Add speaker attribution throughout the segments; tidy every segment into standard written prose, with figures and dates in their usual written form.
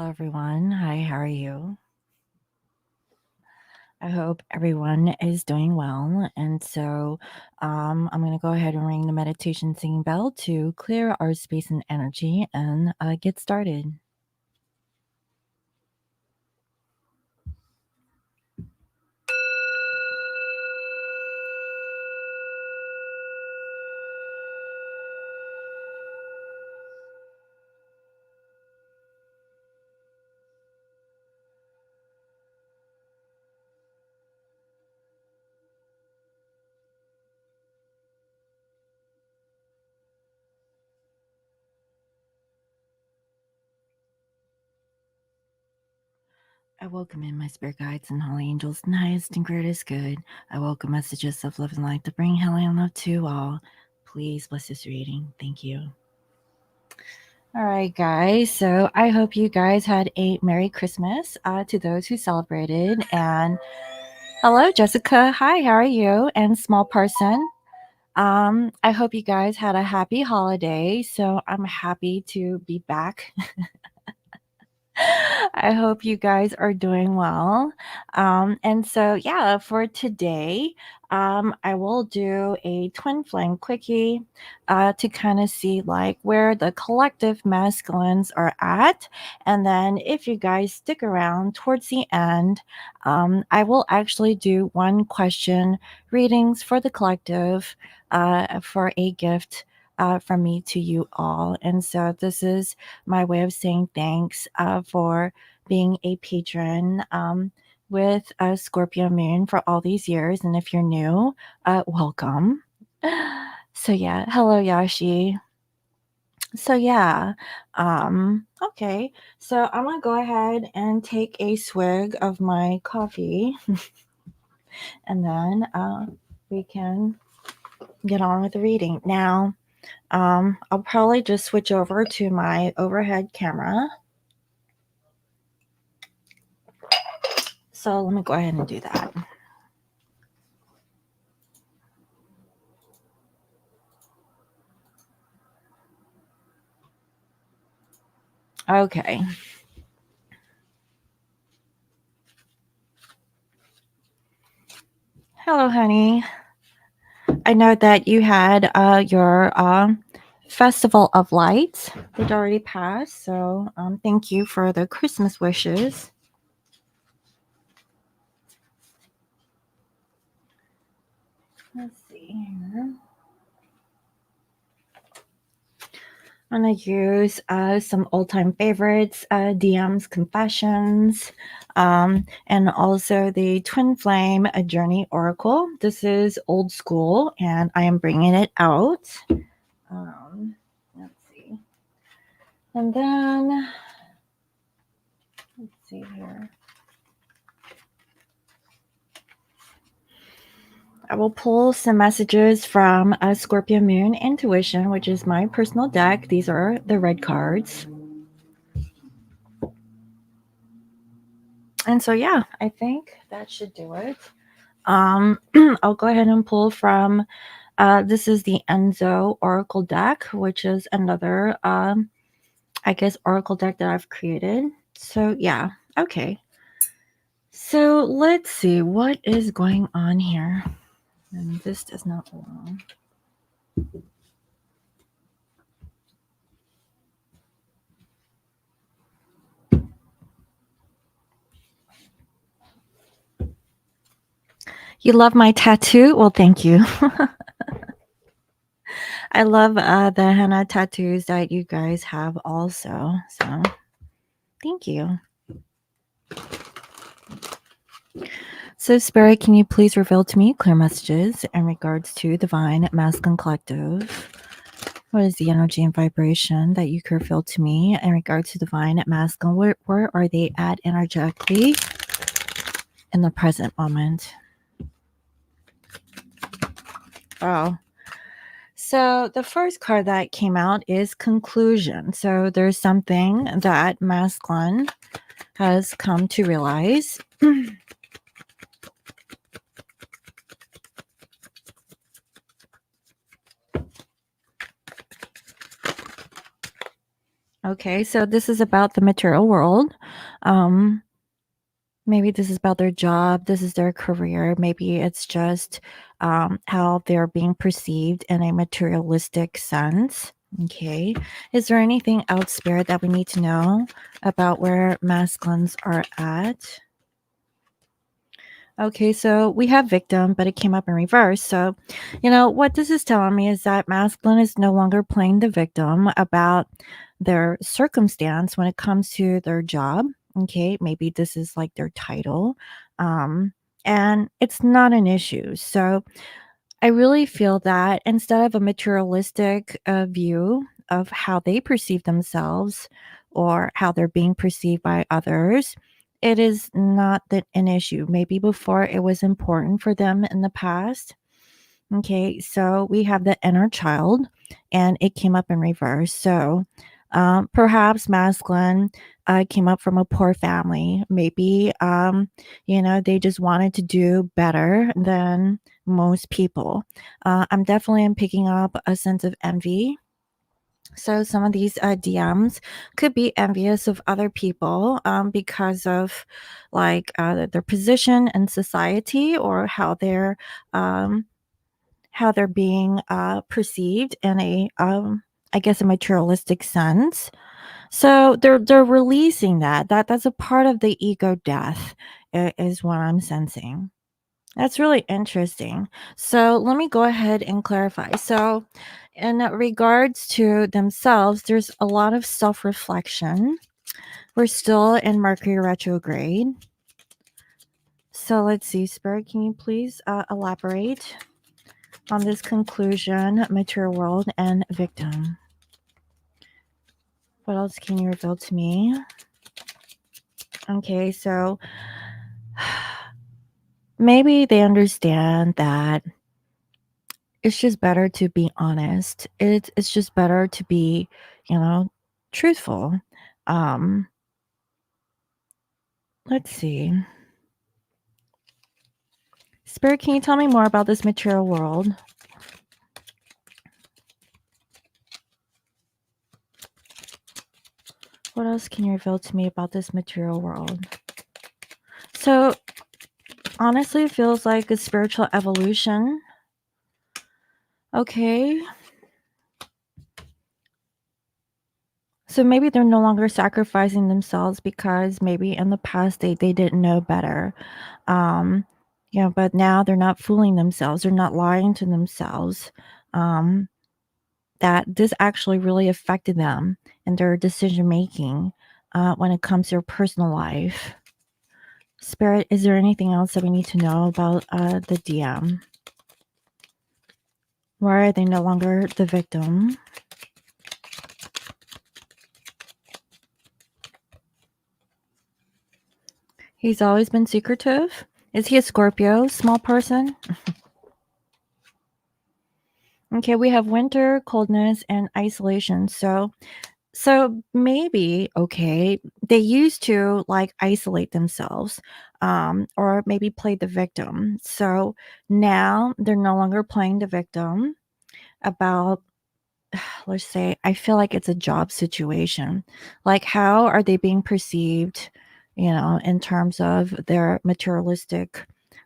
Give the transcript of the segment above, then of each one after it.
Speaker 1: everyone. Hi, how are you? I hope everyone is doing well. I'm going to go ahead and ring the meditation singing bell to clear our space and energy and get started. I welcome in my spirit guides and holy angels, and highest and greatest good. I welcome messages of love and light to bring healing and love to all. Please bless this reading. Thank you. All right, guys. So I hope you guys had a Merry Christmas to those who celebrated. And hello, Jessica. Hi, how are you? And small person. I hope you guys had a happy holiday. So I'm happy to be back. I hope you guys are doing well. For today, I will do a twin flame quickie to kind of see like where the collective masculines are at. And then if you guys stick around towards the end, I will actually do one question readings for the collective for a gift from me to you all. And so this is my way of saying thanks for being a patron with Scorpio Moon for all these years. And if you're new, welcome. So, yeah, hello, Yashi. So, yeah, okay. So, I'm going to go ahead and take a swig of my coffee and then we can get on with the reading. Now, I'll probably just switch over to my overhead camera. So let me go ahead and do that. Okay. Hello, honey. I know that you had your Festival of Lights. It already passed, so thank you for the Christmas wishes. Let's see here. I'm going to use some old-time favorites, DM's Confessions, and also the Twin Flame A Journey Oracle. This is old school, and I am bringing it out. Let's see. And then, let's see here. I will pull some messages from Scorpio Moon Intuition, which is my personal deck. These are the red cards. And so, yeah, I think that should do it. I'll go ahead and pull from, this is the Enzo Oracle deck, which is another, Oracle deck that I've created. So, yeah, okay. So, let's see what is going on here. And this does not belong. You love my tattoo? Well, thank you. I love the henna tattoos that you guys have also. So, thank you. So, Spirit, can you please reveal to me clear messages in regards to Divine Masculine Collective? What is the energy and vibration that you could reveal to me in regards to Divine Masculine? Where are they at energetically in the present moment? Oh. So the first card that came out is conclusion. So there's something that masculine has come to realize. Okay, so this is about the material world. Um, Maybe this is about their job, this is their career, maybe it's just, how they're being perceived in a materialistic sense. Okay. Is there anything else, Spirit, that we need to know about where masculines are at? Okay, so we have victim, but it came up in reverse. So, what this is telling me is that masculine is no longer playing the victim about their circumstance when it comes to their job. Okay, maybe this is like their title. Um, and it's not an issue. So, I really feel that instead of a materialistic view of how they perceive themselves or how they're being perceived by others, it is not that an issue. Maybe before it was important for them in the past. Okay, so we have the inner child and it came up in reverse. So perhaps masculine came up from a poor family. Maybe, they just wanted to do better than most people. I'm definitely am picking up a sense of envy. So some of these DMs could be envious of other people because of like their position in society or um, how they're being perceived in a I guess a materialistic sense. So they're releasing that's a part of the ego death is what I'm sensing. That's really interesting. So let me go ahead and clarify. So in regards to themselves, there's a lot of self-reflection. We're still in Mercury retrograde. So let's see, Spirit, can you please elaborate on this conclusion, material world and victim? What else can you reveal to me? Okay, so maybe they understand that it's just better to be honest. It's just better to be, you know, truthful. Um, let's see. Spirit, can you tell me more about this material world? What else can you reveal to me about this material world? So, honestly, it feels like a spiritual evolution. Okay. So maybe they're no longer sacrificing themselves because maybe in the past they didn't know better. Um, but now they're not fooling themselves. They're not lying to themselves. Um, that this actually really affected them and their decision making when it comes to their personal life. Spirit, is there anything else that we need to know about the DM? Why are they no longer the victim? He's always been secretive. Is he a Scorpio, small person? Okay, we have winter, coldness, and isolation. So maybe, okay, they used to like isolate themselves, or maybe play the victim. So now they're no longer playing the victim about, let's say, I feel like it's a job situation. Like, how are they being perceived, in terms of their materialistic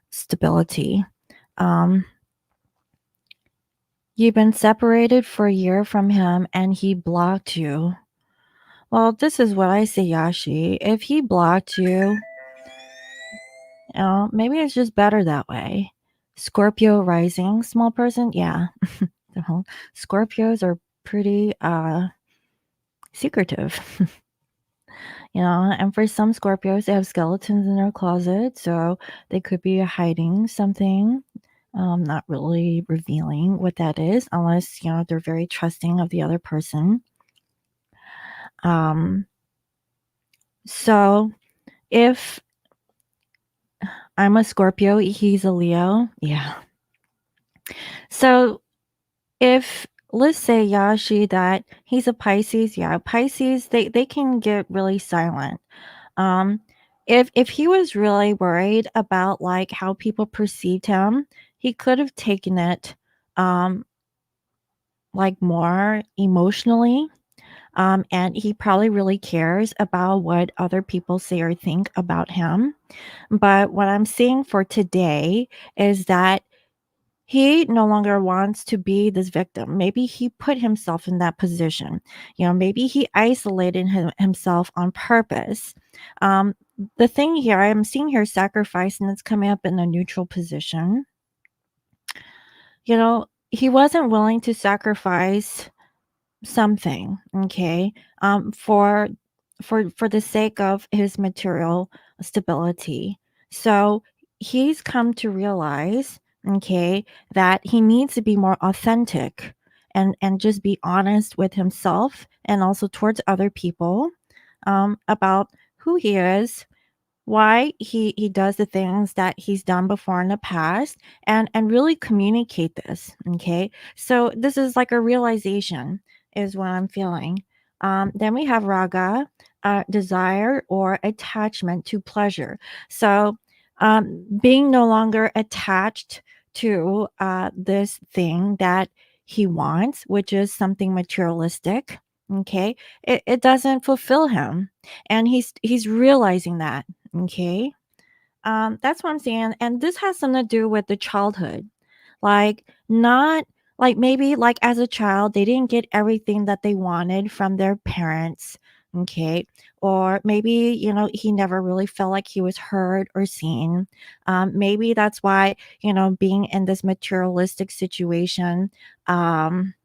Speaker 1: stability? Um, you've been separated for a year from him and he blocked you. Well, this is what I say, Yashi. If he blocked you, maybe it's just better that way. Scorpio rising, small person, yeah. Scorpios are pretty secretive. And for some Scorpios, they have skeletons in their closet, so they could be hiding something. Not really revealing what that is, unless they're very trusting of the other person. So if I'm a Scorpio, he's a Leo. Yeah. So if let's say Yashi that he's a Pisces, yeah, Pisces they can get really silent. Um if he was really worried about like how people perceived him, he could have taken it like more emotionally. And he probably really cares about what other people say or think about him. But what I'm seeing for today is that he no longer wants to be this victim. Maybe he put himself in that position. Maybe he isolated himself on purpose. Um, the thing here, I'm seeing here sacrifice, and it's coming up in a neutral position. He wasn't willing to sacrifice something, okay, for the sake of his material stability. So he's come to realize, okay, that he needs to be more authentic and just be honest with himself and also towards other people, about who he is, why he does the things that he's done before in the past, and really communicate this. Okay, so this is like a realization is what I'm feeling. Then we have raga, desire or attachment to pleasure. So being no longer attached to this thing that he wants, which is something materialistic. Okay, it doesn't fulfill him, and he's realizing that. Okay. That's what I'm saying. And this has something to do with the childhood. Like, not like maybe like as a child, they didn't get everything that they wanted from their parents. Okay. Or maybe, he never really felt like he was heard or seen. Maybe that's why, being in this materialistic situation, um,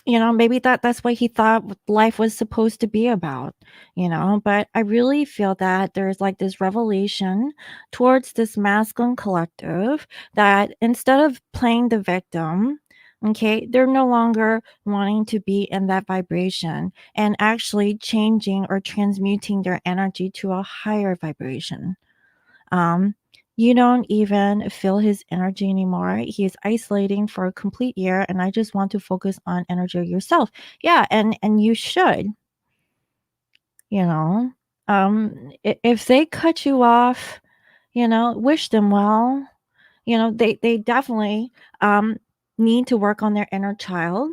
Speaker 1: maybe that's what he thought life was supposed to be about, but I really feel that there's like this revelation towards this masculine collective that instead of playing the victim, okay, they're no longer wanting to be in that vibration and actually changing or transmuting their energy to a higher vibration. um, you don't even feel his energy anymore. He is isolating for a complete year, and I just want to focus on energy of yourself. Yeah, and you should, you know. If they cut you off, wish them well. They definitely need to work on their inner child.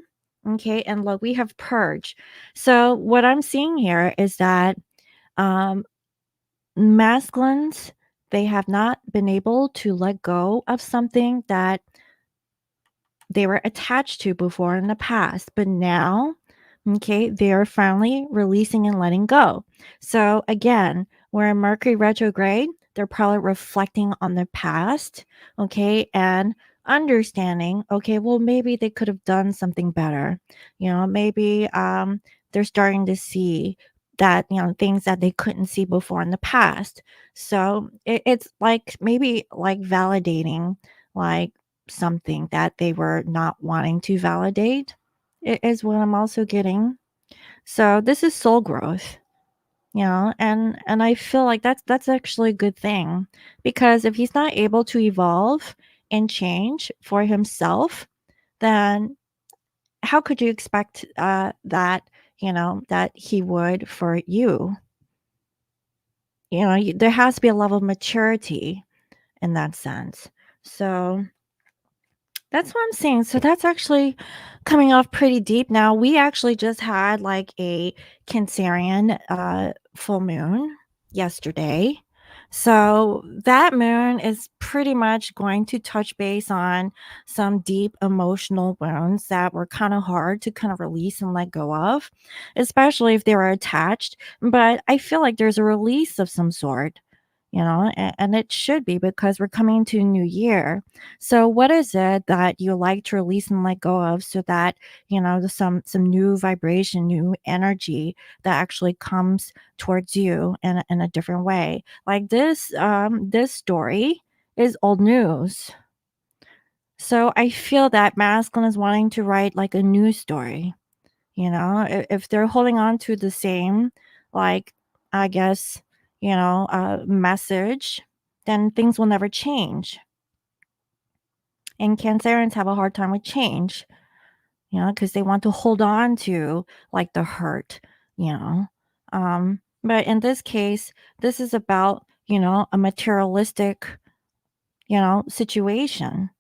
Speaker 1: Okay, and look, we have purge. So what I'm seeing here is that um masculines, they have not been able to let go of something that they were attached to before in the past, but now, okay, they are finally releasing and letting go. So again, we're in Mercury retrograde. They're probably reflecting on their past, okay, and understanding, okay, well, maybe they could have done something better. Maybe they're starting to see that, things that they couldn't see before in the past. So it's like maybe like validating, like something that they were not wanting to validate, is what I'm also getting. So this is soul growth, and I feel like that's actually a good thing, because if he's not able to evolve and change for himself, then how could you expect that, that he would for you? There has to be a level of maturity in that sense. So that's what I'm saying. So that's actually coming off pretty deep. Now, we actually just had like a Cancerian full moon yesterday. So that moon is pretty much going to touch base on some deep emotional wounds that were kind of hard to kind of release and let go of, especially if they were attached. But I feel like there's a release of some sort, and it should be, because we're coming to a new year. So what is it that you like to release and let go of, so that, there's some new vibration, new energy that actually comes towards you in a different way. Like this story is old news. So I feel that masculine is wanting to write like a new story. If they're holding on to the same, like, I guess, message, then things will never change. And Cancerians have a hard time with change, because they want to hold on to like the hurt, you know. But in this case, this is about, a materialistic, situation.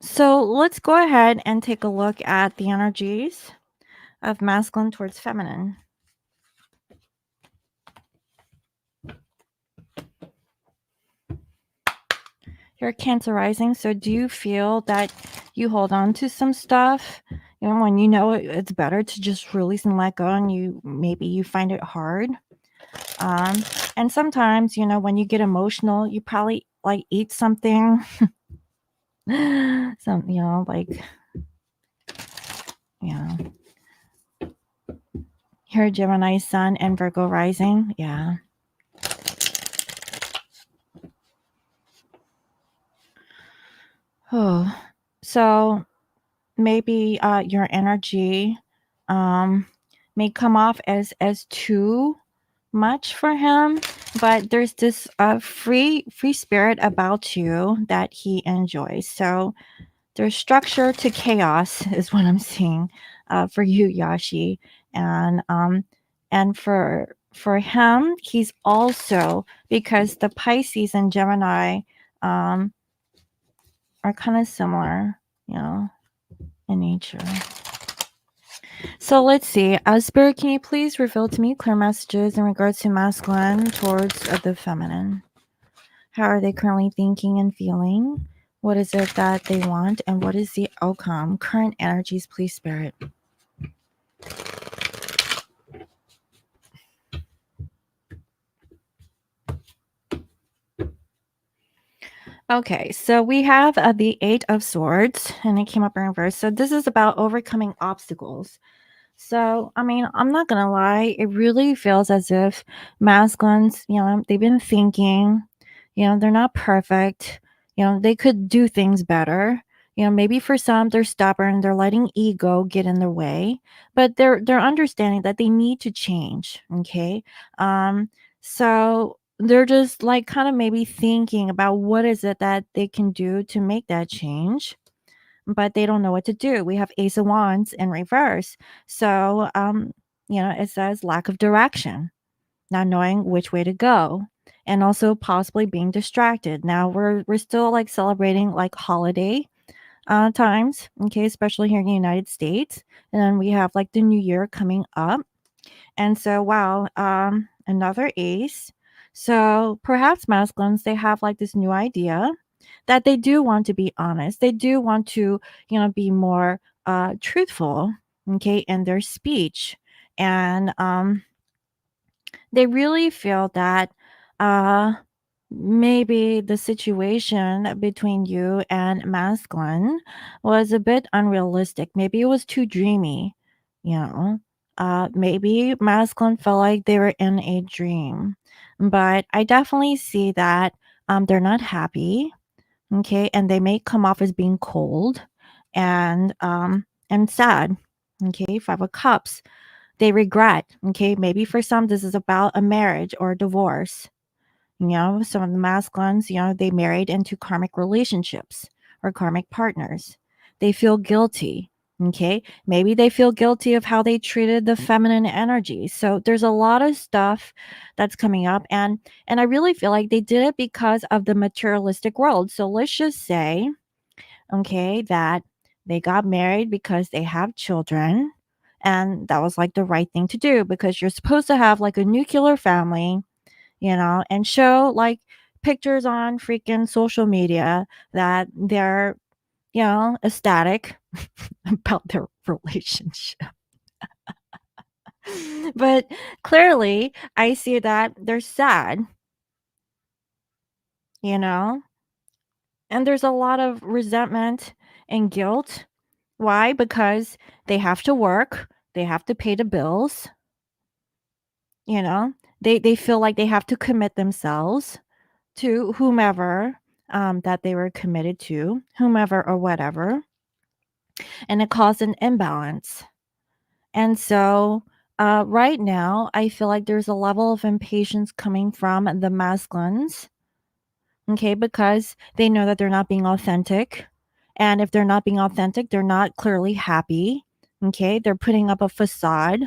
Speaker 1: So let's go ahead and take a look at the energies of masculine towards feminine. You're Cancer rising, so do you feel that you hold on to some stuff, when you know it's better to just release and let go, and you find it hard? Um, and sometimes, when you get emotional, you probably like eat something, some, like, yeah. Here, Gemini sun and Virgo rising, yeah. Oh, so maybe your energy um may come off as too much for him, but there's this free spirit about you that he enjoys. So there's structure to chaos is what I'm seeing for you, Yashi. And for him, he's also, because the Pisces and Gemini um are kind of similar, you know in nature. So let's see. Spirit, can you please reveal to me clear messages in regards to masculine towards the feminine? How are they currently thinking and feeling? What is it that they want? And what is the outcome? Current energies, please, Spirit. Okay, so we have the Eight of Swords, and it came up in reverse. So this is about overcoming obstacles. So, I mean, I'm not gonna lie, it really feels as if masculines, they've been thinking, they're not perfect, they could do things better. Maybe for some they're stubborn, they're letting ego get in their way, but they're understanding that they need to change, okay? So they're just like kind of maybe thinking about what is it that they can do to make that change, but they don't know what to do. We have Ace of Wands in reverse. So, it says lack of direction, not knowing which way to go, and also possibly being distracted. Now we're still like celebrating like holiday times, okay, especially here in the United States. And then we have like the new year coming up. And so, wow, another ace. So perhaps masculines, they have like this new idea that they do want to be honest. They do want to, be more truthful, okay, in their speech. And they really feel that uh maybe the situation between you and masculine was a bit unrealistic. Maybe it was too dreamy, you know. Maybe masculine felt like they were in a dream. But I definitely see that they're not happy, okay, and they may come off as being cold and sad. Okay, Five of Cups. They regret. Okay, maybe for some this is about a marriage or a divorce. Some of the masculines, they married into karmic relationships or karmic partners. They feel guilty. Okay. Maybe they feel guilty of how they treated the feminine energy. So there's a lot of stuff that's coming up. And I really feel like they did it because of the materialistic world. So let's just say, okay, that they got married because they have children. And that was like the right thing to do, because you're supposed to have like a nuclear family, and show like pictures on freaking social media that they're, ecstatic about their relationship. But clearly, I see that they're sad, you know, and there's a lot of resentment and guilt. Why? Because they have to work, they have to pay the bills, you know, they feel like they have to commit themselves to whomever that they were committed to, whomever or whatever, and it caused an imbalance. And so, right now, I feel like there's a level of impatience coming from the masculines, okay, because they know that they're not being authentic. And if they're not being authentic, they're not clearly happy, okay, they're putting up a facade.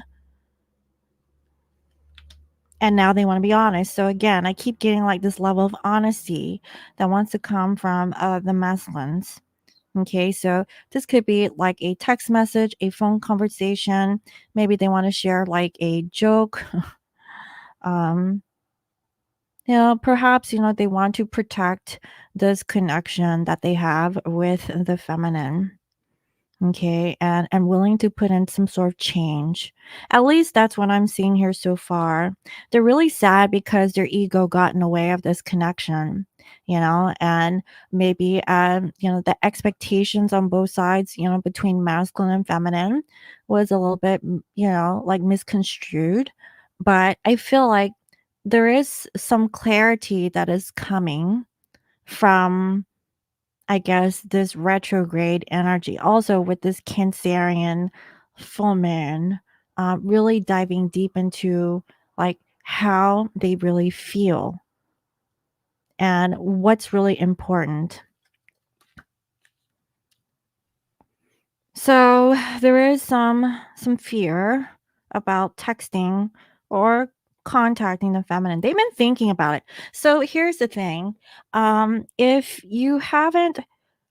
Speaker 1: And now they want to be honest. So again, I keep getting like this level of honesty that wants to come from the masculines. Okay, so this could be like a text message, a phone conversation. Maybe they want to share like a joke. um, Perhaps, they want to protect this connection that they have with the feminine. Okay, and willing to put in some sort of change. At least that's what I'm seeing here so far. They're really sad because their ego got in the way of this connection, and maybe the expectations on both sides, between masculine and feminine was a little bit, like misconstrued. But I feel like there is some clarity that is coming from, I guess, this retrograde energy. Also, with this Cancerian full moon, really diving deep into like how they really feel and what's really important. So there is some fear about texting or contacting the feminine. They've been thinking about it. So here's the thing. If you haven't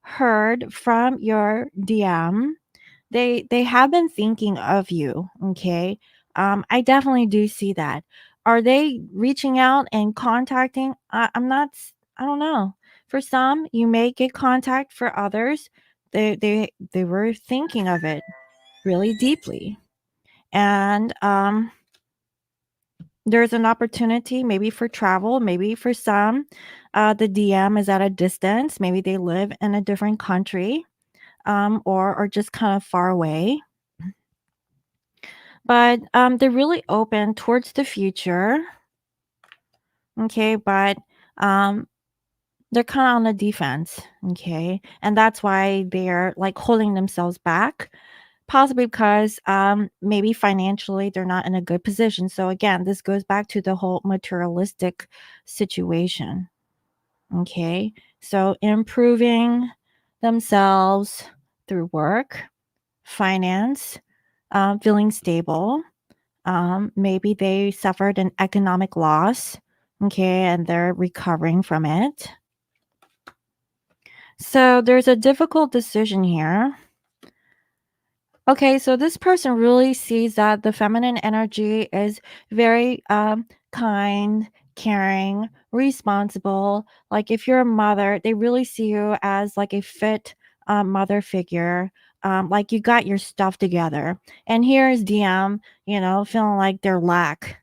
Speaker 1: heard from your DM, they have been thinking of you, okay? I definitely do see that. Are they reaching out and contacting? I don't know. For some, you may get contact. For others, they were thinking of it really deeply. And there's an opportunity maybe for travel, maybe for some, the DM is at a distance. Maybe they live in a different country, or just kind of far away. But they're really open towards the future. Okay, but um, they're kind of on the defense. Okay, and that's why they're like holding themselves back. Possibly because maybe financially they're not in a good position. So again, this goes back to the whole materialistic situation. Okay, so improving themselves through work, finance, feeling stable. Maybe they suffered an economic loss, okay, and they're recovering from it. So there's a difficult decision here. Okay, so this person really sees that the feminine energy is very kind, caring, responsible. Like if you're a mother, they really see you as like a fit mother figure. Like you got your stuff together. And here is DM, feeling like they're lacking,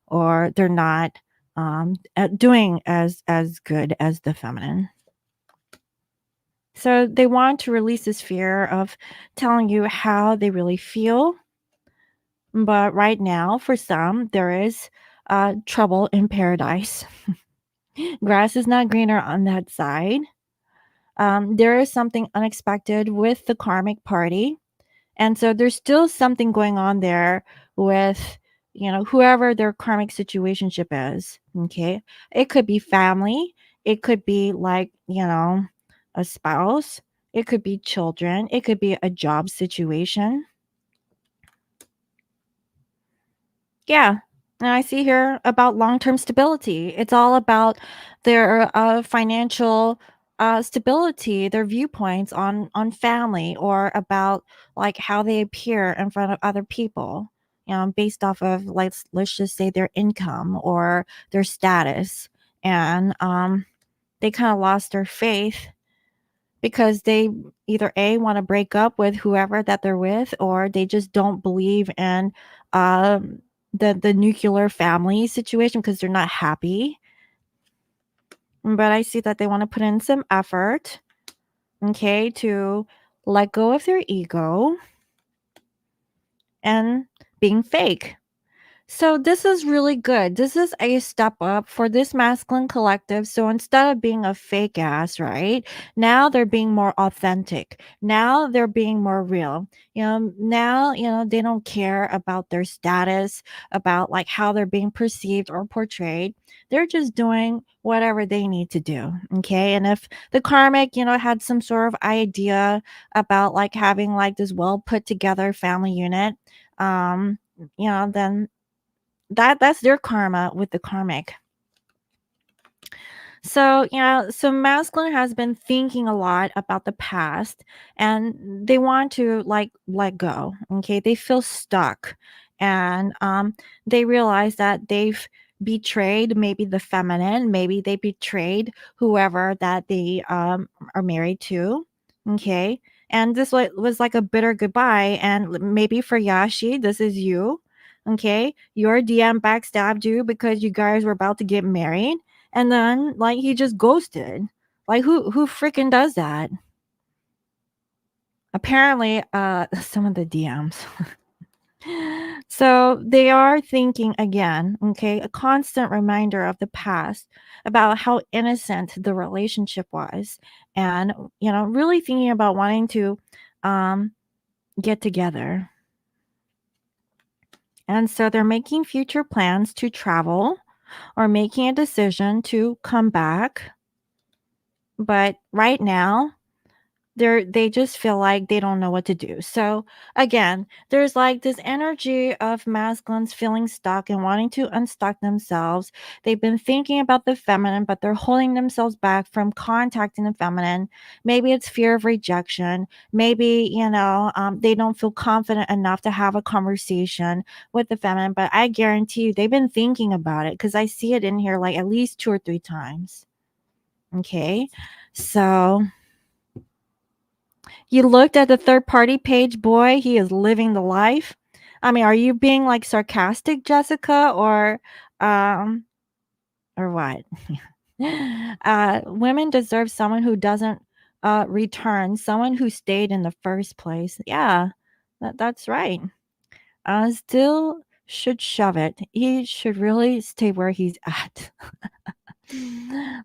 Speaker 1: or they're not doing as good as the feminine. So they want to release this fear of telling you how they really feel. But right now, for some, there is trouble in paradise. Grass is not greener on that side. There is something unexpected with the karmic party. And so there's still something going on there with, whoever their karmic situationship is. Okay. It could be family. It could be like, a spouse. It could be children. It could be a job situation. Yeah. And I see here about long-term stability. It's all about their financial stability, their viewpoints on family, or about like how they appear in front of other people, based off of like let's just say their income or their status. And they kind of lost their faith because they either A, want to break up with whoever that they're with, or they just don't believe in the nuclear family situation because they're not happy. But I see that they want to put in some effort, okay, to let go of their ego and being fake. So this is really good. This is a step up for this masculine collective. So instead of being a fake ass, right? Now they're being more authentic. Now they're being more real. Now, they don't care about their status, about like how they're being perceived or portrayed. They're just doing whatever they need to do. Okay. And if the karmic, had some sort of idea about like having like this well put together family unit, then that's their karma with the karmic. So, so masculine has been thinking a lot about the past and they want to like let go. Okay. They feel stuck and they realize that they've betrayed maybe the feminine, maybe they betrayed whoever that they are married to. Okay. And this was like a bitter goodbye. And maybe for Yashi, this is you. Okay. Your DM backstabbed you because you guys were about to get married and then like he just ghosted. Like who freaking does that? Apparently some of the DMs. So they are thinking again, okay, a constant reminder of the past about how innocent the relationship was and really thinking about wanting to um get together. And so they're making future plans to travel or making a decision to come back. But right now, they just feel like they don't know what to do. So again, there's like this energy of masculines feeling stuck and wanting to unstuck themselves. They've been thinking about the feminine, but they're holding themselves back from contacting the feminine. Maybe it's fear of rejection. Maybe they don't feel confident enough to have a conversation with the feminine. But I guarantee you, they've been thinking about it because I see it in here like at least 2 or 3 times. Okay, so you looked at the third party page, boy, he is living the life. I mean, are you being like sarcastic, Jessica, um or what? Women deserve someone who doesn't return, someone who stayed in the first place. Yeah, that's right. Still should shove it. He should really stay where he's at.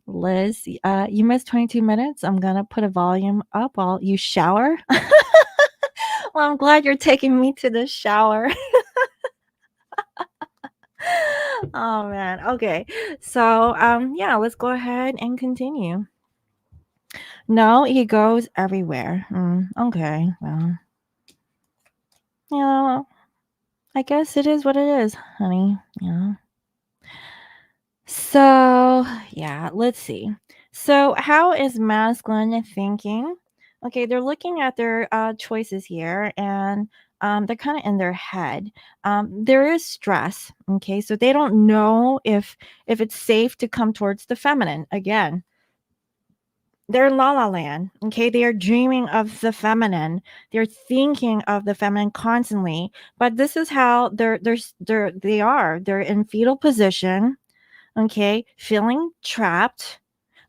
Speaker 1: Liz, you missed 22 minutes. I'm gonna put a volume up while you shower. Well, I'm glad you're taking me to the shower. Oh man. Okay. So, yeah, let's go ahead and continue. No, he goes everywhere. Okay. Well, you know, I guess it is what it is, honey. So, yeah, let's see. So, how is masculine thinking? Okay, they're looking at their choices here and they're kind of in their head. There is stress. Okay, so they don't know if it's safe to come towards the feminine again. They're in la la land. Okay, they are dreaming of the feminine. They're thinking of the feminine constantly. But this is how they are. They're in fetal position, okay, feeling trapped,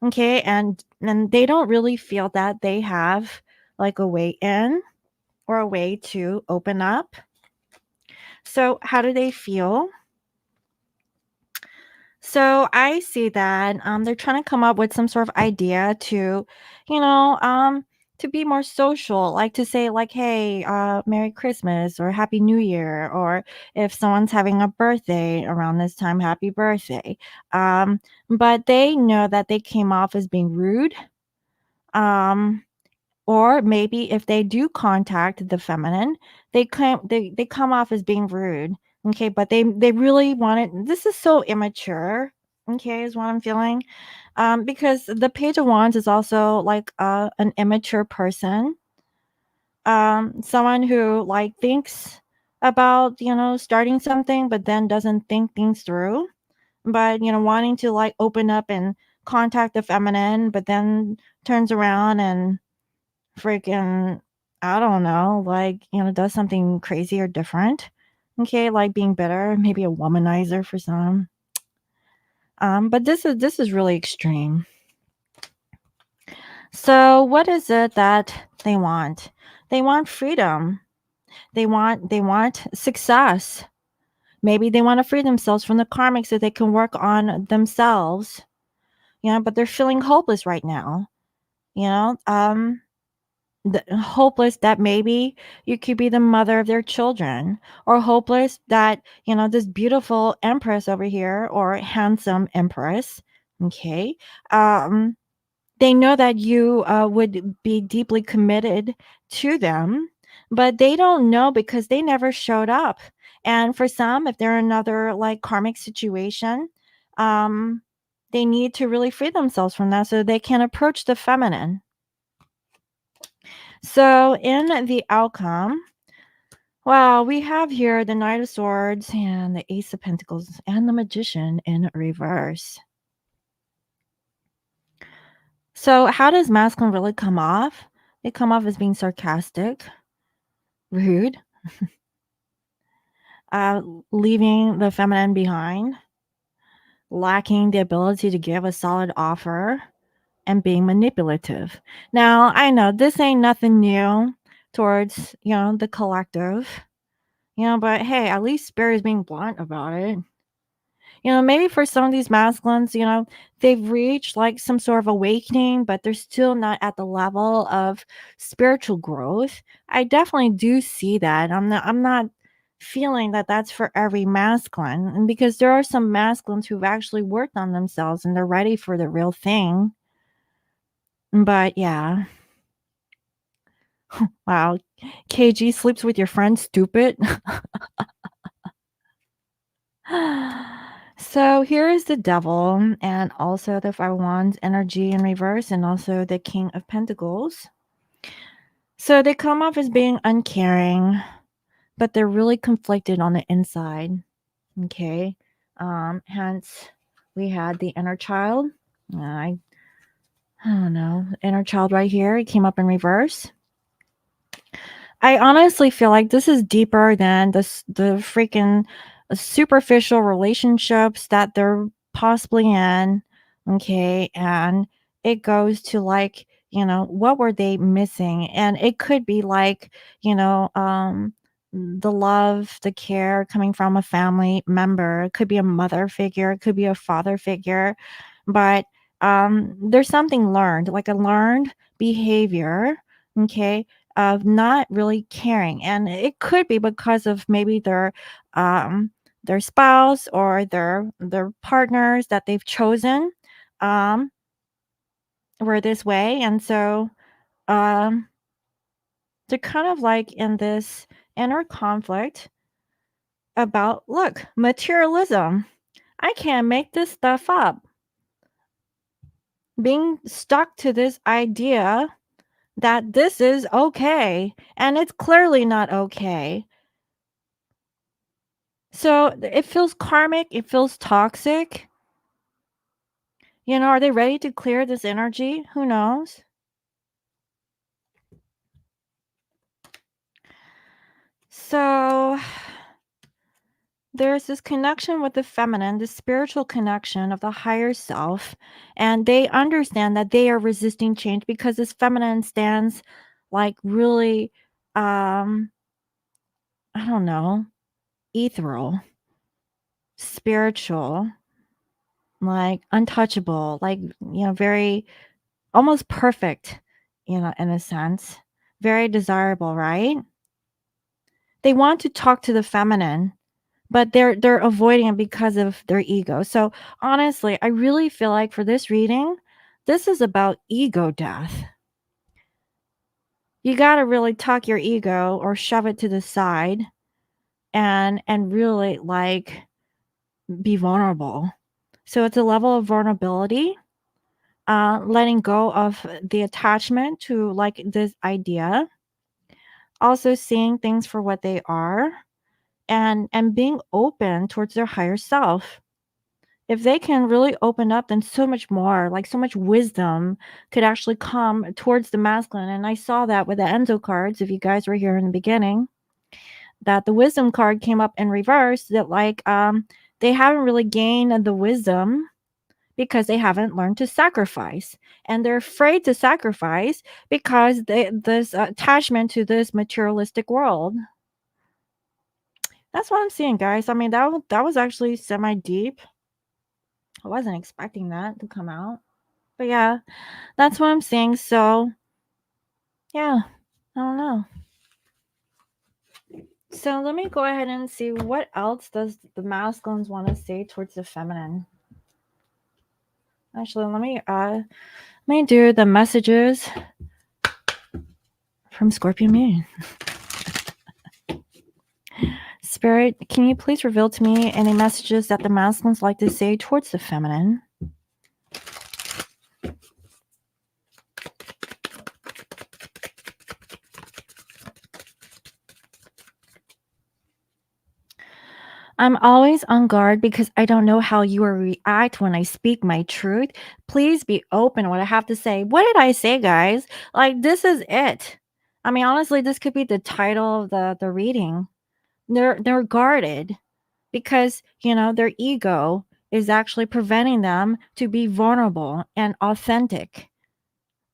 Speaker 1: okay, and they don't really feel that they have like a way in or a way to open up. So how do they feel? So I see that they're trying to come up with some sort of idea to, you know, um, to be more social, like to say like, "Hey, Merry Christmas" or "Happy New Year," or if someone's having a birthday around this time, "Happy birthday." Um, but they know that they came off as being rude. Um, or maybe if they do contact the feminine, they come off as being rude. Okay, but they really want it. This is so immature. Okay, is what I'm feeling. Because the Page of Wands is also like an immature person. Someone who like thinks about starting something, but then doesn't think things through. But wanting to like open up and contact the feminine, but then turns around and freaking, I don't know, like, does something crazy or different. Okay, like being bitter, maybe a womanizer for some. But this is really extreme. So what is it that they want? They want freedom. They want success. Maybe they want to free themselves from the karmic so they can work on themselves. But they're feeling hopeless right now. You know, hopeless that maybe you could be the mother of their children, or hopeless that this beautiful empress over here, or handsome empress, okay, um they know that you would be deeply committed to them, but they don't know because they never showed up. And for some, if they're in another like karmic situation, um They need to really free themselves from that so they can approach the feminine. So in the outcome, well, we have here the Knight of Swords and the Ace of Pentacles and the Magician in reverse. So how does masculine really come off? They come off as being sarcastic, rude, leaving the feminine behind, lacking the ability to give a solid offer, and being manipulative. Now, I know this ain't nothing new towards, the collective, but hey, at least Spirit is being blunt about it. Maybe for some of these masculines, they've reached like some sort of awakening, but they're still not at the level of spiritual growth. I definitely do see that. I'm not feeling that that's for every masculine. And because there are some masculines who've actually worked on themselves and they're ready for the real thing. But yeah. Wow. KG sleeps with your friend, stupid. So here is the devil and also the Five of Wands energy in reverse and also the King of Pentacles. So they come off as being uncaring, but they're really conflicted on the inside. Okay. Hence we had the inner child. I don't know. Inner child right here. It came up in reverse. I honestly feel like this is deeper than the freaking superficial relationships that they're possibly in. Okay. And it goes to like, what were they missing? And it could be like, the love, the care coming from a family member. It could be a mother figure, it could be a father figure, but there's something learned, like a learned behavior, okay, of not really caring. And it could be because of maybe their spouse or their partners that they've chosen um were this way. And so um they're kind of like in this inner conflict about, look, materialism. I can't make this stuff up. Being stuck to this idea that this is okay, and it's clearly not okay. So it feels karmic, it feels toxic. Are they ready to clear this energy? Who knows? So there's this connection with the feminine, the spiritual connection of the higher self, and they understand that they are resisting change because this feminine stands like really I don't know, ethereal, spiritual, like untouchable, like, very almost perfect, in a sense, very desirable, right? They want to talk to the feminine, but they're avoiding it because of their ego. So honestly, I really feel like for this reading, this is about ego death. You got to really tuck your ego or shove it to the side and really like be vulnerable. So it's a level of vulnerability, letting go of the attachment to like this idea, also seeing things for what they are, and being open towards their higher self. If they can really open up, then so much more, like so much wisdom could actually come towards the masculine. And I saw that with the Enzo cards, if you guys were here in the beginning, that the wisdom card came up in reverse, that like they haven't really gained the wisdom because they haven't learned to sacrifice, and they're afraid to sacrifice because this attachment to this materialistic world. That's what I'm seeing, guys. I mean, that was actually semi deep. I wasn't expecting that to come out, but yeah, that's what I'm seeing. So yeah, I don't know. So let me go ahead and see what else does the masculines want to say towards the feminine. Actually, let me do the messages from Scorpio Moon. Spirit, can you please reveal to me any messages that the masculines like to say towards the feminine? I'm always on guard because I don't know how you will react when I speak my truth. Please be open what I have to say. What did I say, guys? Like this is it. I mean, honestly, this could be the title of the reading. They're guarded because, their ego is actually preventing them to be vulnerable and authentic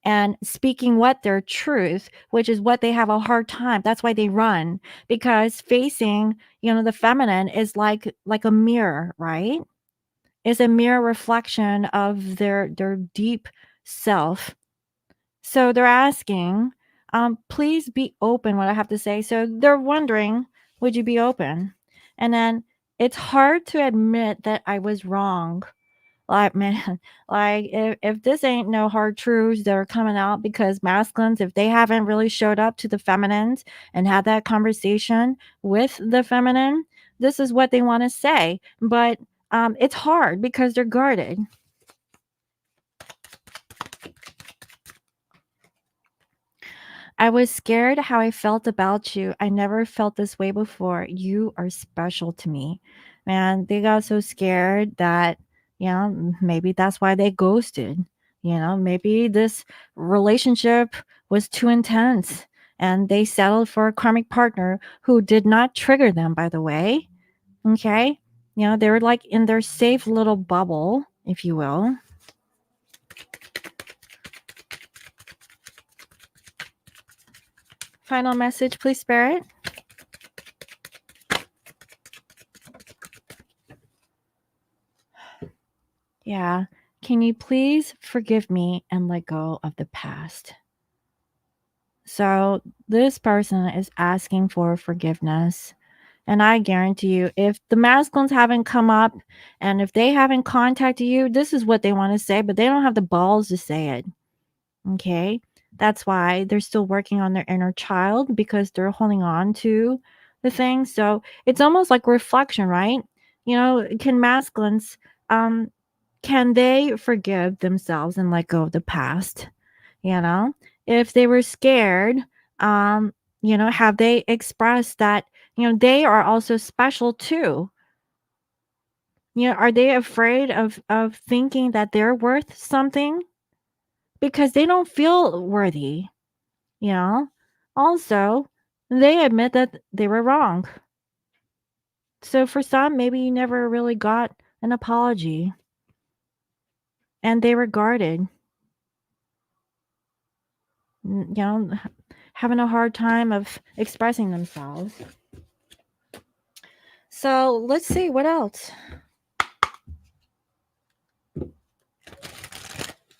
Speaker 1: and speaking what their truth, which is what they have a hard time. That's why they run, because facing, the feminine is like a mirror, right? Is a mirror reflection of their deep self. So they're asking, please be open what I have to say. So they're wondering, would you be open? And then it's hard to admit that I was wrong. Like, man, like if this ain't no hard truths that are coming out, because masculines, if they haven't really showed up to the feminines and had that conversation with the feminine, this is what they want to say. But it's hard because they're guarded. I was scared how I felt about you. I never felt this way before. You are special to me. Man, they got so scared that, maybe that's why they ghosted. Maybe this relationship was too intense and they settled for a karmic partner who did not trigger them, by the way. Okay. They were like in their safe little bubble, if you will. Final message, please, Spirit. Yeah. Can you please forgive me and let go of the past? So, this person is asking for forgiveness. And I guarantee you, if the masculines haven't come up and if they haven't contacted you, this is what they want to say, but they don't have the balls to say it. Okay. That's why they're still working on their inner child, because they're holding on to the thing. So, it's almost like reflection, right? Can masculines, um, can they forgive themselves and let go of the past? You know, if they were scared, um, have they expressed that, they are also special too? Are they afraid of thinking that they're worth something because they don't feel worthy, you know? Also, they admit that they were wrong. So for some, maybe you never really got an apology and they were guarded. Having a hard time of expressing themselves. So let's see what else.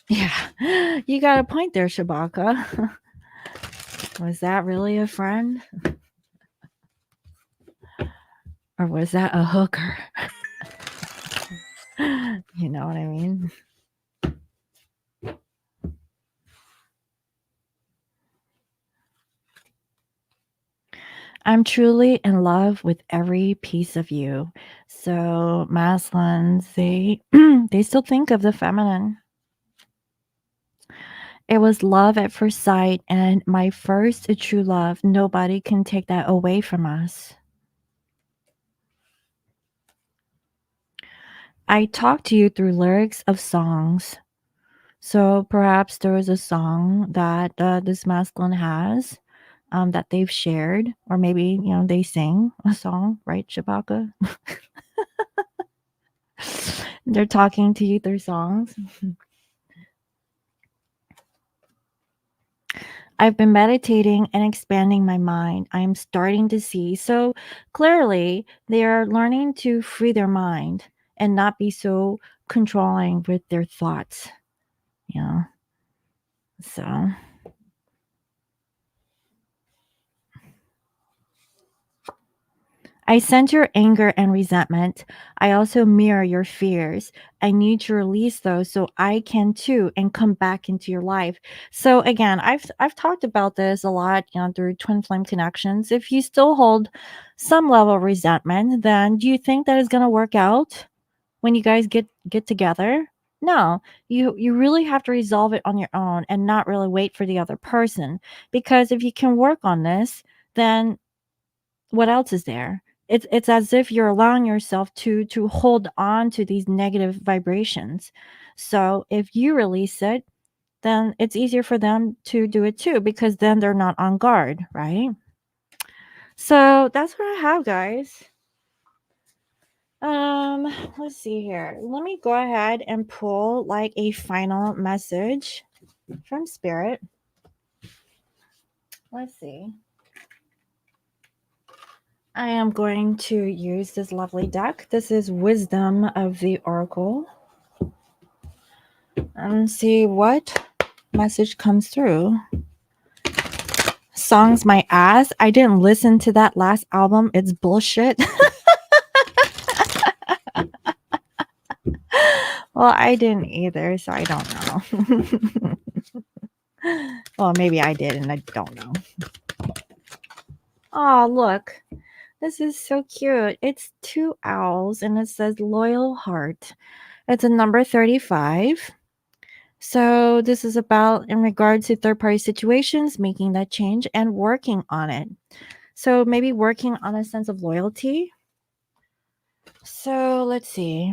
Speaker 1: Yeah, you got a point there, Shabaka. Was that really a friend? Or was that a hooker? You know what I mean? I'm truly in love with every piece of you. So masculines, they they still think of the feminine. It was love at first sight and my first true love. Nobody can take that away from us. I talk to you through lyrics of songs. So perhaps there was a song that this masculine has, that they've shared, or maybe they sing a song, right, Shabaka? They're talking to you through songs. I've been meditating and expanding my mind. I am starting to see. So clearly, they are learning to free their mind and not be so controlling with their thoughts. You know, so I sense your anger and resentment. I also mirror your fears. I need to release those so I can too and come back into your life. So again, I've talked about this a lot, through twin flame connections. If you still hold some level of resentment, then do you think that is going to work out when you guys get together? No, you really have to resolve it on your own and not really wait for the other person, because if you can work on this, then what else is there? it's as if you're allowing yourself to hold on to these negative vibrations. So if you release it, then it's easier for them to do it too, because then they're not on guard, right? So that's what I have, guys. Let's see here. Let me go ahead and pull like a final message from spirit. Let's see. I am going to use this lovely deck. This is Wisdom of the Oracle. And see what message comes through. Songs my ass. I didn't listen to that last album. It's bullshit. Well, I didn't either, so I don't know. Well, maybe I did and I don't know. Oh, look. This is so cute. It's 2 owls and it says Loyal Heart. It's a number 35. So this is about in regards to third-party situations, making that change and working on it. So maybe working on a sense of loyalty. So let's see.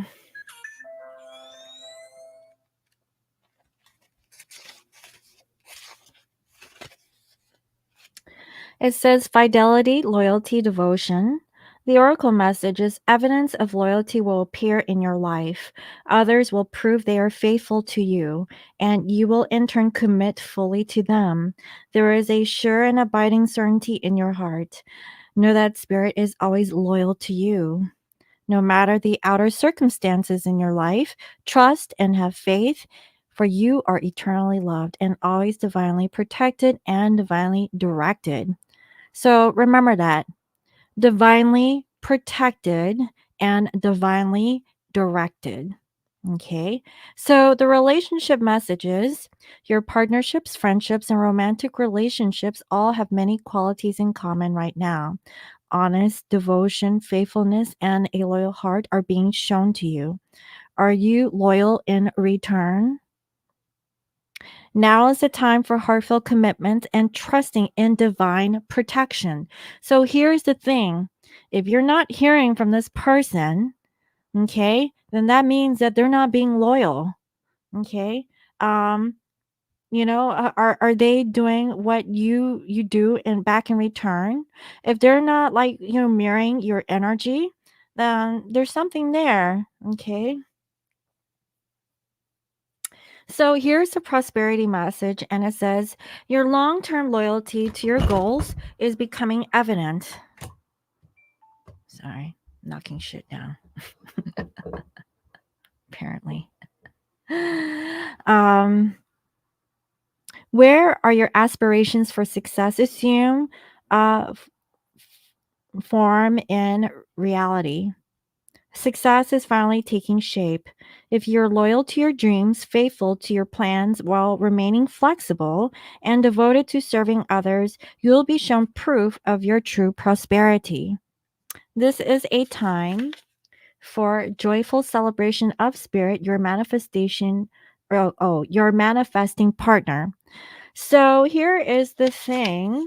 Speaker 1: It says fidelity, loyalty, devotion. The oracle message is evidence of loyalty will appear in your life. Others will prove they are faithful to you, and you will in turn commit fully to them. There is a sure and abiding certainty in your heart. Know that spirit is always loyal to you. No matter the outer circumstances in your life, trust and have faith, for you are eternally loved and always divinely protected and divinely directed. So remember that divinely protected and divinely directed. Okay. So the relationship messages, your partnerships, friendships, and romantic relationships all have many qualities in common right now. Honest, devotion, faithfulness, and a loyal heart are being shown to you. Are you loyal in return? Now is the time for heartfelt commitment and trusting in divine protection. So here's the thing, if you're not hearing from this person, okay, then that means that they're not being loyal. Okay. Um, are they doing what you do and back in return? If they're not like, mirroring your energy, then there's something there. Okay. So here's the prosperity message, and it says, your long term loyalty to your goals is becoming evident. Sorry, knocking shit down. Apparently. Where are your aspirations for success? Assume form in reality. Success is finally taking shape. If you're loyal to your dreams, faithful to your plans while remaining flexible, and devoted to serving others, you'll be shown proof of your true prosperity. This is a time for joyful celebration of spirit, your manifestation, your manifesting partner. So here is the thing.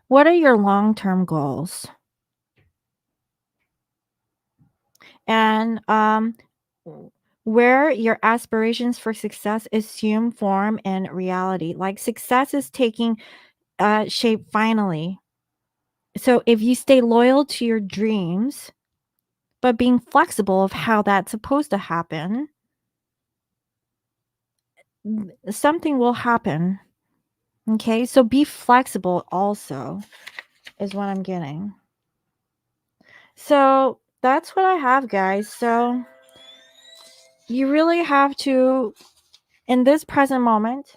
Speaker 1: What are your long-term goals? And where your aspirations for success assume form and reality, like success is taking shape finally. So if you stay loyal to your dreams but being flexible of how that's supposed to happen, something will happen. Okay, so be flexible also is what I'm getting. So that's what I have, guys. So you really have to, in this present moment,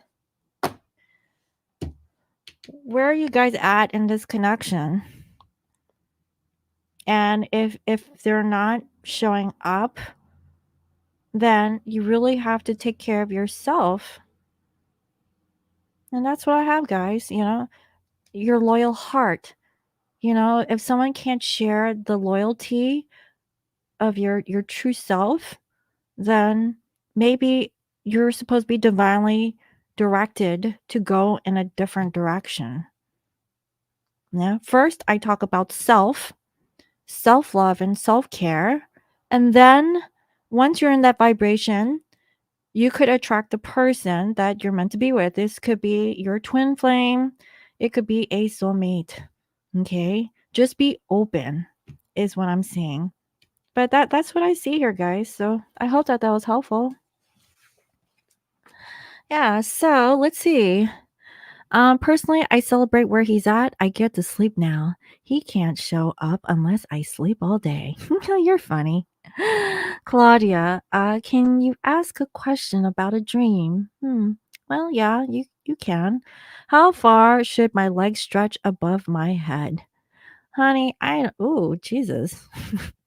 Speaker 1: where are you guys at in this connection? And if they're not showing up, then you really have to take care of yourself. And that's what I have, guys. Your loyal heart. If someone can't share the loyalty of your true self, then maybe you're supposed to be divinely directed to go in a different direction. Yeah. First, I talk about self love, and self care. And then once you're in that vibration, you could attract the person that you're meant to be with. This could be your twin flame, it could be a soulmate. Okay. Just be open, is what I'm seeing. But that's what I see here, guys. So I hope that was helpful. Yeah. So let's see. Personally, I celebrate where he's at. I get to sleep now. He can't show up unless I sleep all day. You're funny. Claudia, can you ask a question about a dream? Well, yeah, you can. How far should my legs stretch above my head? Honey, oh, Jesus.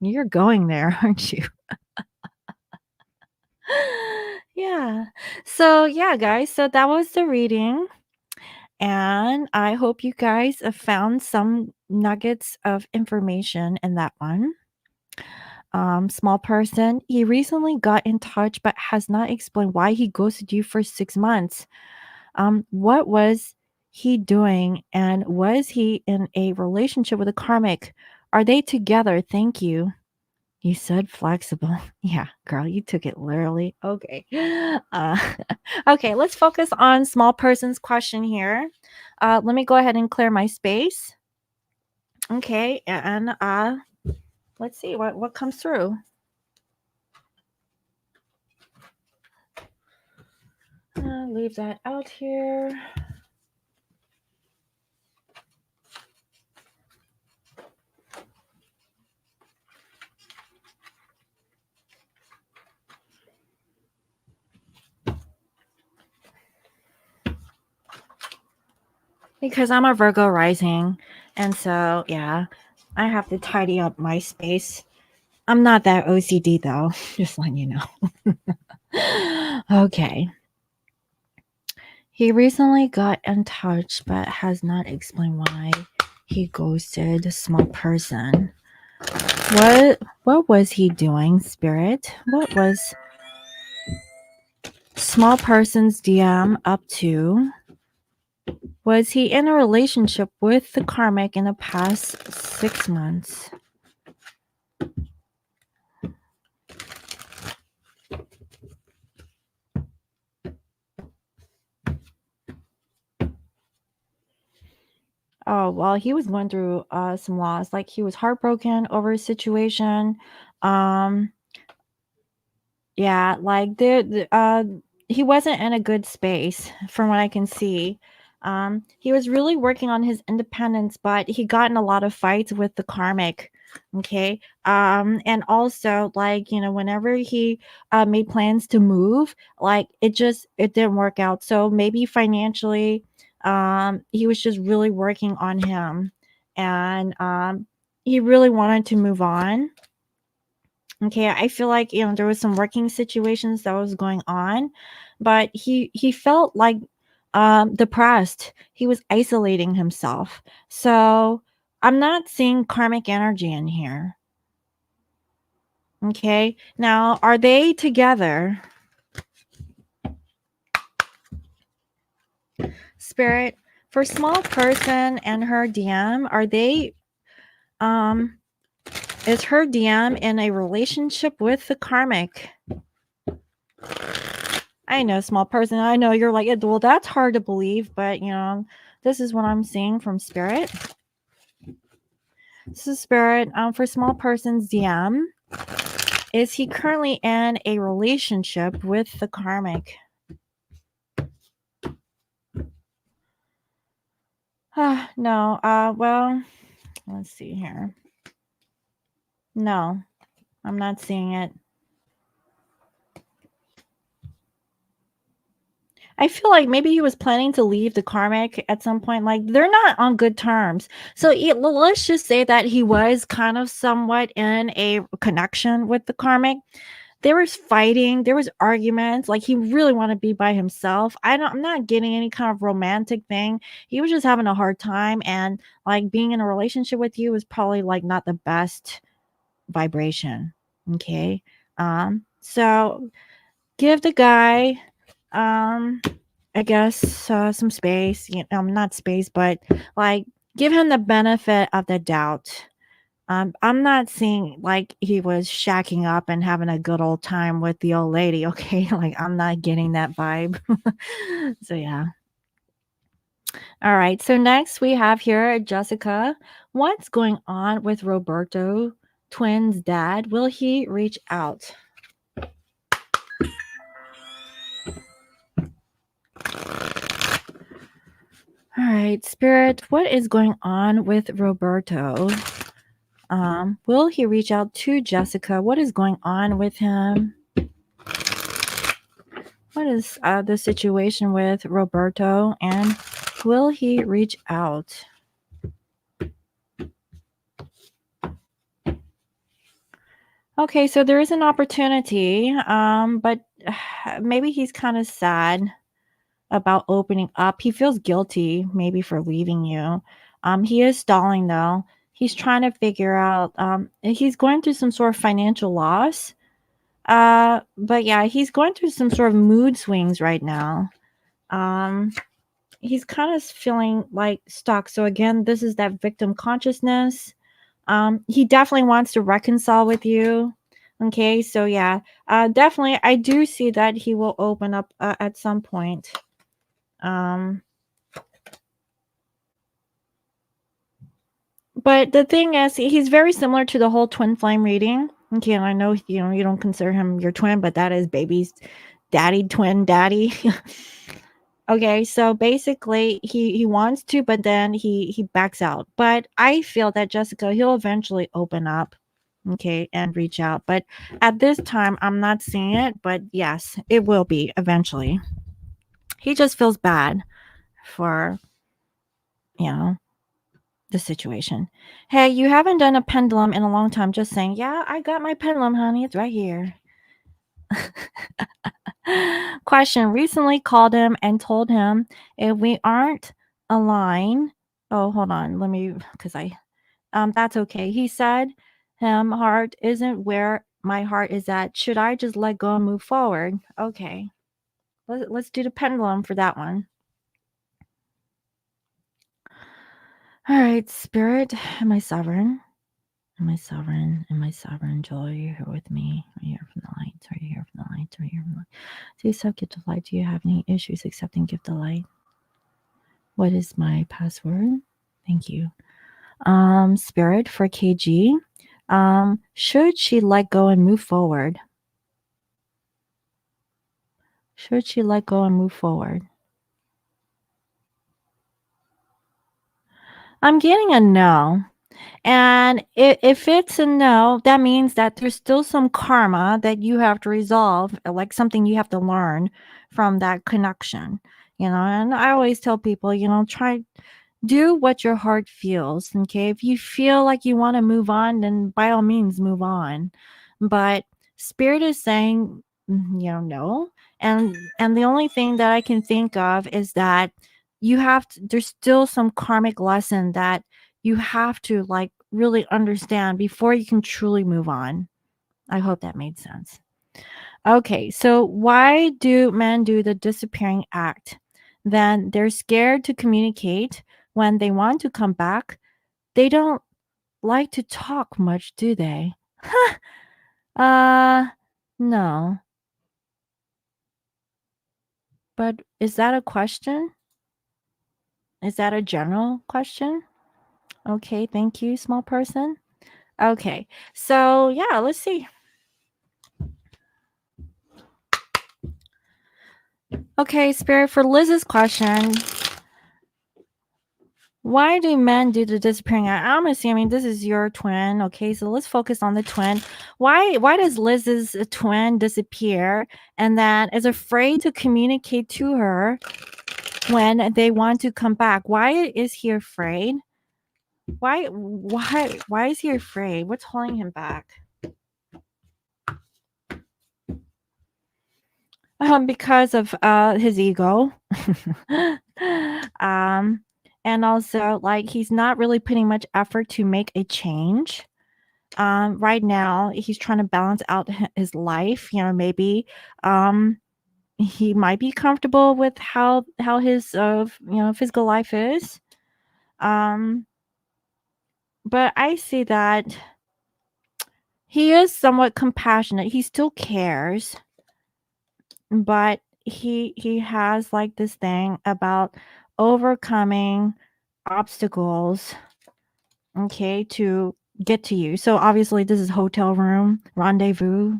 Speaker 1: You're going there, aren't you? Yeah. So, yeah, guys. So that was the reading. And I hope you guys have found some nuggets of information in that one. Small person, he recently got in touch but has not explained why he ghosted you for 6 months. What was he doing? And was he in a relationship with a karmic? Are they together? Thank you. You said flexible. Yeah, girl, you took it literally. Okay. Uh, okay, let's focus on small person's question here. Let me go ahead and clear my space. Okay, and let's see what comes through. Leave that out here. Because I'm a Virgo rising, and so yeah, I have to tidy up my space. I'm not that OCD though, just letting you know. Okay. He recently got in touch but has not explained why he ghosted a small person. What was he doing, Spirit? What was small person's DM up to? Was he in a relationship with the karmic in the past 6 months? Oh, well, he was going through some loss. Like he was heartbroken over a situation. Um Yeah, like he wasn't in a good space from what I can see. He was really working on his independence, but he got in a lot of fights with the karmic. Okay. And also like, whenever he made plans to move, like it didn't work out. So maybe financially, he was just really working on him, and he really wanted to move on. Okay, I feel like, there was some working situations that was going on, but he felt like depressed. He was isolating himself. So, I'm not seeing karmic energy in here. Okay? Now, are they together? Spirit, for small person and her DM, are they is her DM in a relationship with the karmic? I know, small person. I know you're like, well, that's hard to believe, but this is what I'm seeing from Spirit. This is Spirit. For small person's DM, is he currently in a relationship with the karmic? No. Well, let's see here. No, I'm not seeing it. I feel like maybe he was planning to leave the karmic at some point. Like they're not on good terms. So let's just say that he was kind of somewhat in a connection with the karmic. There was fighting, there was arguments. Like he really wanted to be by himself. I'm not getting any kind of romantic thing. He was just having a hard time, and like being in a relationship with you is probably like not the best vibration. Okay. So give the guy I guess some space, not space, but like give him the benefit of the doubt. I'm not seeing like he was shacking up and having a good old time with the old lady, okay? Like I'm not getting that vibe. So yeah. All right. So next we have here Jessica. What's going on with Roberto, twins' dad? Will he reach out? All right, Spirit, what is going on with Roberto? Will he reach out to Jessica? What is going on with him? What is the situation with Roberto, and will he reach out? Okay, so there is an opportunity, but maybe he's kind of sad about opening up. He feels guilty maybe for leaving you. He is stalling though. He's trying to figure out. He's going through some sort of financial loss. But yeah, he's going through some sort of mood swings right now. Um, he's kind of feeling like stuck. So again, this is that victim consciousness. He definitely wants to reconcile with you. Okay, so yeah, definitely, I do see that he will open up at some point. But the thing is, he's very similar to the whole twin flame reading. Okay, and I know you don't consider him your twin, but that is baby's daddy, twin daddy. Okay, so basically he wants to, but then he backs out. But I feel that Jessica, he'll eventually open up, okay, and reach out. But at this time, I'm not seeing it, but yes, it will be eventually. He just feels bad for, you know, the situation. Hey, you haven't done a pendulum in a long time. Just saying, yeah, I got my pendulum, honey. It's right here. Question. Recently called him and told him if we aren't aligned. Oh, hold on. Let me, because that's okay. He said, heart isn't where my heart is at. Should I just let go and move forward? Okay. Let's do the pendulum for that one. All right, Spirit, am I sovereign? Am I sovereign? Am I sovereign? Joel, are you here with me? Are you here from the light? Are you here from the light? Are you here from the light? Do you accept gift of light? Do you have any issues accepting gift of light? What is my password? Thank you. Spirit for KG. Should she let go and move forward? Should she let go and move forward? I'm getting a no. And if it's a no, that means that there's still some karma that you have to resolve, like something you have to learn from that connection, And I always tell people, try do what your heart feels. Okay. If you feel like you want to move on, then by all means move on. But spirit is saying, no. And the only thing that I can think of is that there's still some karmic lesson that you have to like really understand before you can truly move on. I hope that made sense. Okay, so why do men do the disappearing act? Then they're scared to communicate when they want to come back. They don't like to talk much, do they? uh, no. But is that a question? Is that a general question? Okay, thank you, small person. Okay, so yeah, let's see. Okay, Spirit, for Liz's question, why do men do the disappearing act? I'm assuming this is your twin. Okay, so let's focus on the twin. Why does Liz's twin disappear and then is afraid to communicate to her when they want to come back? Why is he afraid? Why is he afraid? What's holding him back? Because of his ego. And also like he's not really putting much effort to make a change. Right now he's trying to balance out his life. Maybe he might be comfortable with how his physical life is. But I see that he is somewhat compassionate. He still cares, but he has like this thing about overcoming obstacles, okay, to get to you. So obviously this is hotel room rendezvous,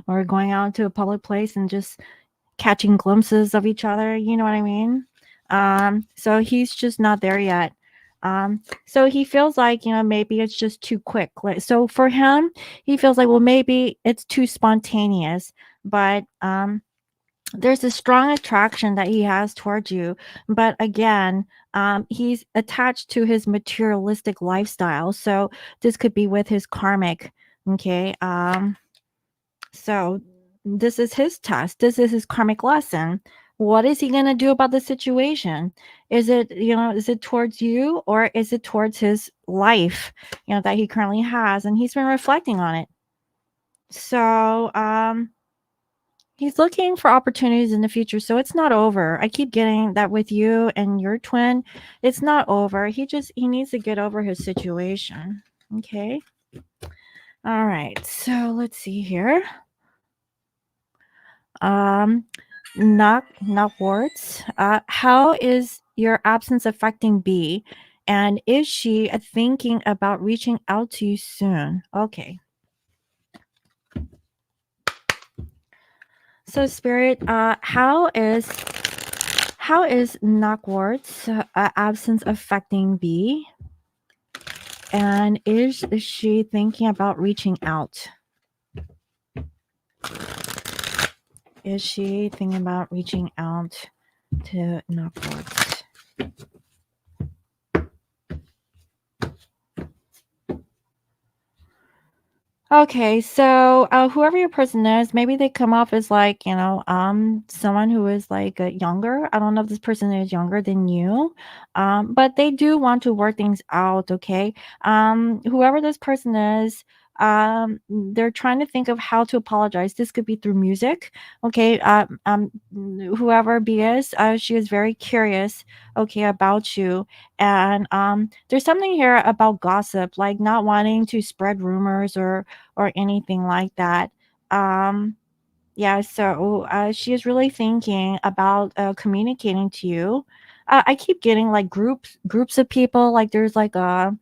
Speaker 1: or going out to a public place and just catching glimpses of each other, you know what I mean? So he's just not there yet. So he feels like, maybe it's just too quick. Like, so for him, he feels like, well, maybe it's too spontaneous, but there's a strong attraction that he has towards you. But again, he's attached to his materialistic lifestyle. So this could be with his karmic. Okay. So this is his test. This is his karmic lesson. What is he going to do about the situation? Is it towards you, or is it towards his life, that he currently has? And he's been reflecting on it. So, he's looking for opportunities in the future. So it's not over. I keep getting that with you and your twin. It's not over. He needs to get over his situation. Okay. All right. So let's see here. Not words. How is your absence affecting B? And is she thinking about reaching out to you soon? Okay. So spirit, how is Knockward's absence affecting B? And is she thinking about reaching out? Is she thinking about reaching out to Knockward's? Okay, so whoever your person is, maybe they come off as like, someone who is like younger. I don't know if this person is younger than you, but they do want to work things out. Okay, whoever this person is, they're trying to think of how to apologize. This could be through music. Okay, whoever B is, she is very curious. Okay, about you, and there's something here about gossip, like not wanting to spread rumors or anything like that. Um, yeah, so she is really thinking about communicating to you. I keep getting like groups of people. Like there's I'm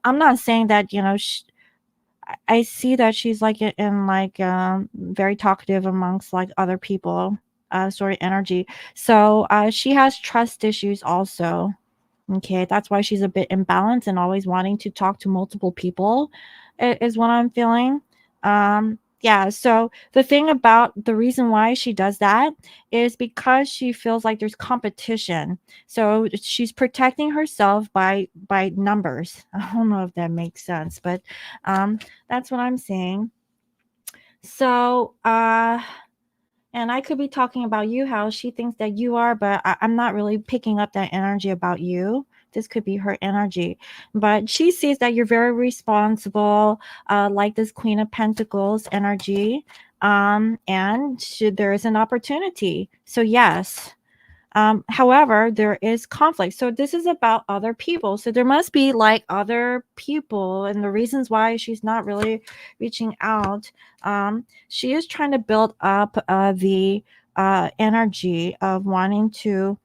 Speaker 1: not saying that I see that she's like in like very talkative amongst like other people, sort of energy. So she has trust issues also. Okay, that's why she's a bit imbalanced and always wanting to talk to multiple people is what I'm feeling. Yeah, so the thing about the reason why she does that is because she feels like there's competition. So she's protecting herself by numbers. I don't know if that makes sense, but that's what I'm saying. So, and I could be talking about you, how she thinks that you are, but I'm not really picking up that energy about you. This could be her energy, but she sees that you're very responsible, like this Queen of Pentacles energy. And there is an opportunity. So, yes. However, there is conflict. So this is about other people. So there must be like other people, and the reasons why she's not really reaching out. She is trying to build up the energy of wanting to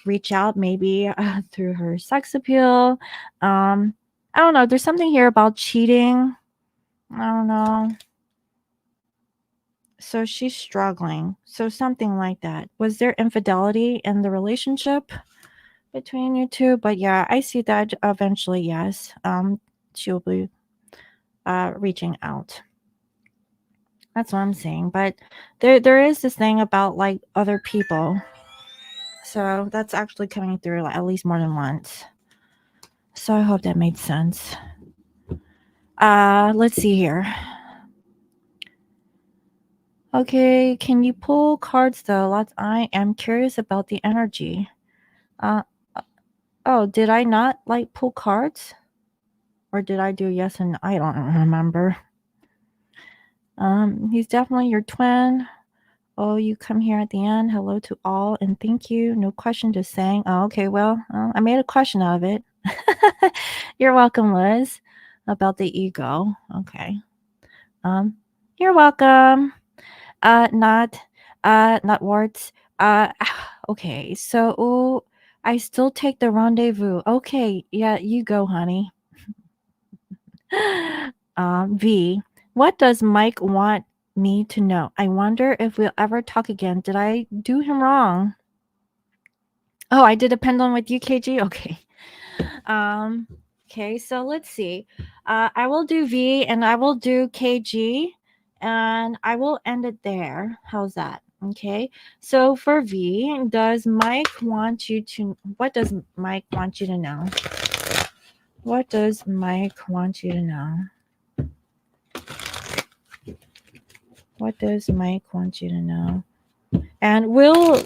Speaker 1: reach out, maybe through her sex appeal. I don't know. There's something here about cheating. I don't know. So she's struggling. So something like that. Was there infidelity in the relationship between you two? But yeah, I see that eventually, yes. She'll be reaching out. That's what I'm saying. But there is this thing about like other people. So that's actually coming through like, at least more than once. So I hope that made sense. Let's see here. Okay, can you pull cards though? I am curious about the energy. Uh oh, did I not like pull cards? Or did I do yes and I don't remember. He's definitely your twin. Oh, you come here at the end. Hello to all and thank you. No question, just saying. Oh, okay. Well, I made a question out of it. You're welcome, Liz. About the ego. Okay. Um, you're welcome. Not not warts. Okay. So, ooh, I still take the rendezvous. Okay. Yeah, you go, honey. V. What does Mike want me to know? I wonder if we'll ever talk again. Did I do him wrong? Oh, I did a pendulum with UKG? Okay. Um, okay, so let's see. I will do V and I will do KG and I will end it there. How's that? Okay. So for V, does Mike want you to what does Mike want you to know? What does Mike want you to know? What does Mike want you to know? And will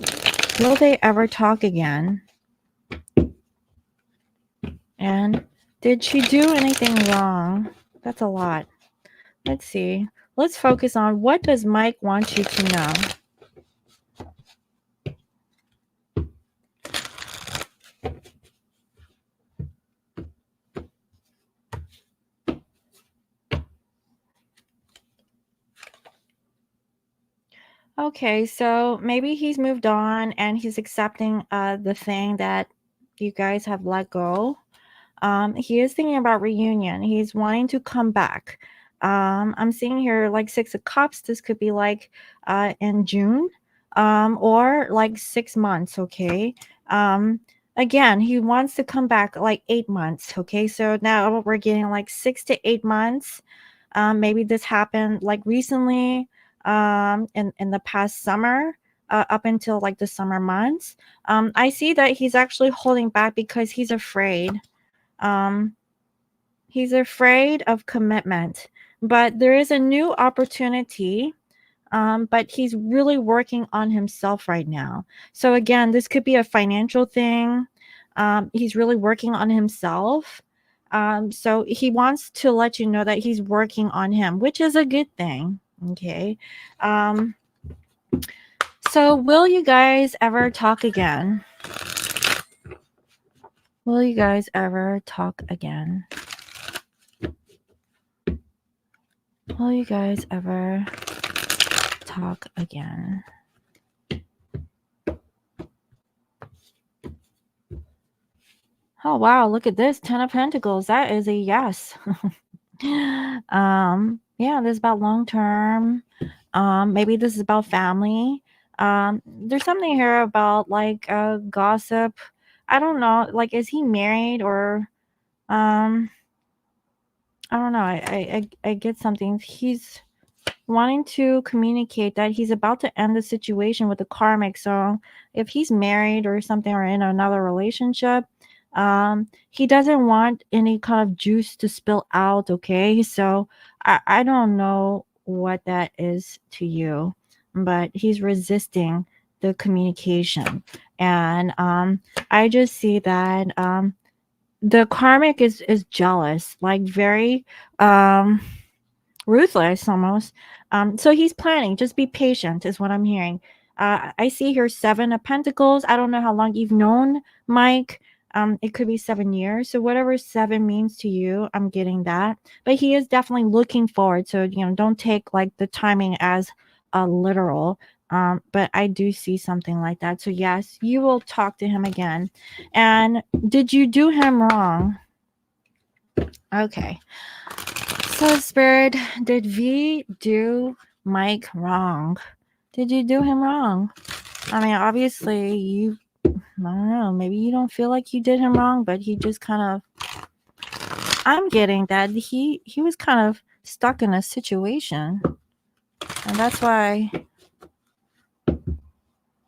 Speaker 1: they ever talk again? And did she do anything wrong? That's a lot. Let's see. Let's focus on what does Mike want you to know? Okay, so maybe he's moved on and he's accepting the thing that you guys have let go. He is thinking about reunion. He's wanting to come back. I'm seeing here like 6 of Cups. This could be like in June, or like 6 months. Okay. Again, he wants to come back like 8 months. Okay, so now we're getting like 6 to 8 months. Maybe this happened like recently, in the past summer. Up until like the summer months, I see that he's actually holding back because he's afraid. um, he's afraid of commitment, but there is a new opportunity. But he's really working on himself right now. So again, this could be a financial thing. He's really working on himself. So he wants to let you know that he's working on him, which is a good thing. Okay. Um, so will you guys ever talk again? Will you guys ever talk again? Will you guys ever talk again? Oh wow, look at this. 10 of Pentacles. That is a yes. Yeah, this is about long term. Maybe this is about family. There's something here about like gossip. I don't know. Like, is he married or I don't know. I get something. He's wanting to communicate that he's about to end the situation with the karmic. So if he's married or something or in another relationship, he doesn't want any kind of juice to spill out. Okay, so I don't know what that is to you, but he's resisting the communication. And I just see that the karmic is jealous, like very ruthless almost. So he's planning. Just be patient, is what I'm hearing. I see here 7 of Pentacles. I don't know how long you've known Mike. It could be 7 years. So whatever 7 means to you, I'm getting that. But he is definitely looking forward. So don't take like the timing as a literal. But I do see something like that. So yes, you will talk to him again. And did you do him wrong? Okay. So, Spirit, did V do Mike wrong? Did you do him wrong? I mean, obviously, I don't know, maybe you don't feel like you did him wrong, but he just kind of, I'm getting that he was kind of stuck in a situation. And that's why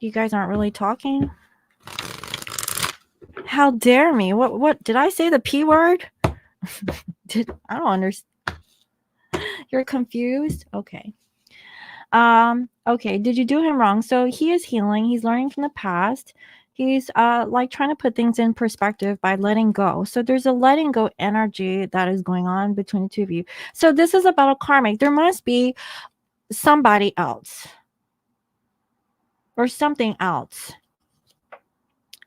Speaker 1: you guys aren't really talking. How dare me? What did I say the P word? I don't understand. You're confused? Okay. Okay, did you do him wrong? So he is healing, he's learning from the past. He's like trying to put things in perspective by letting go. So there's a letting go energy that is going on between the two of you. So this is about a karmic. There must be somebody else. or something else.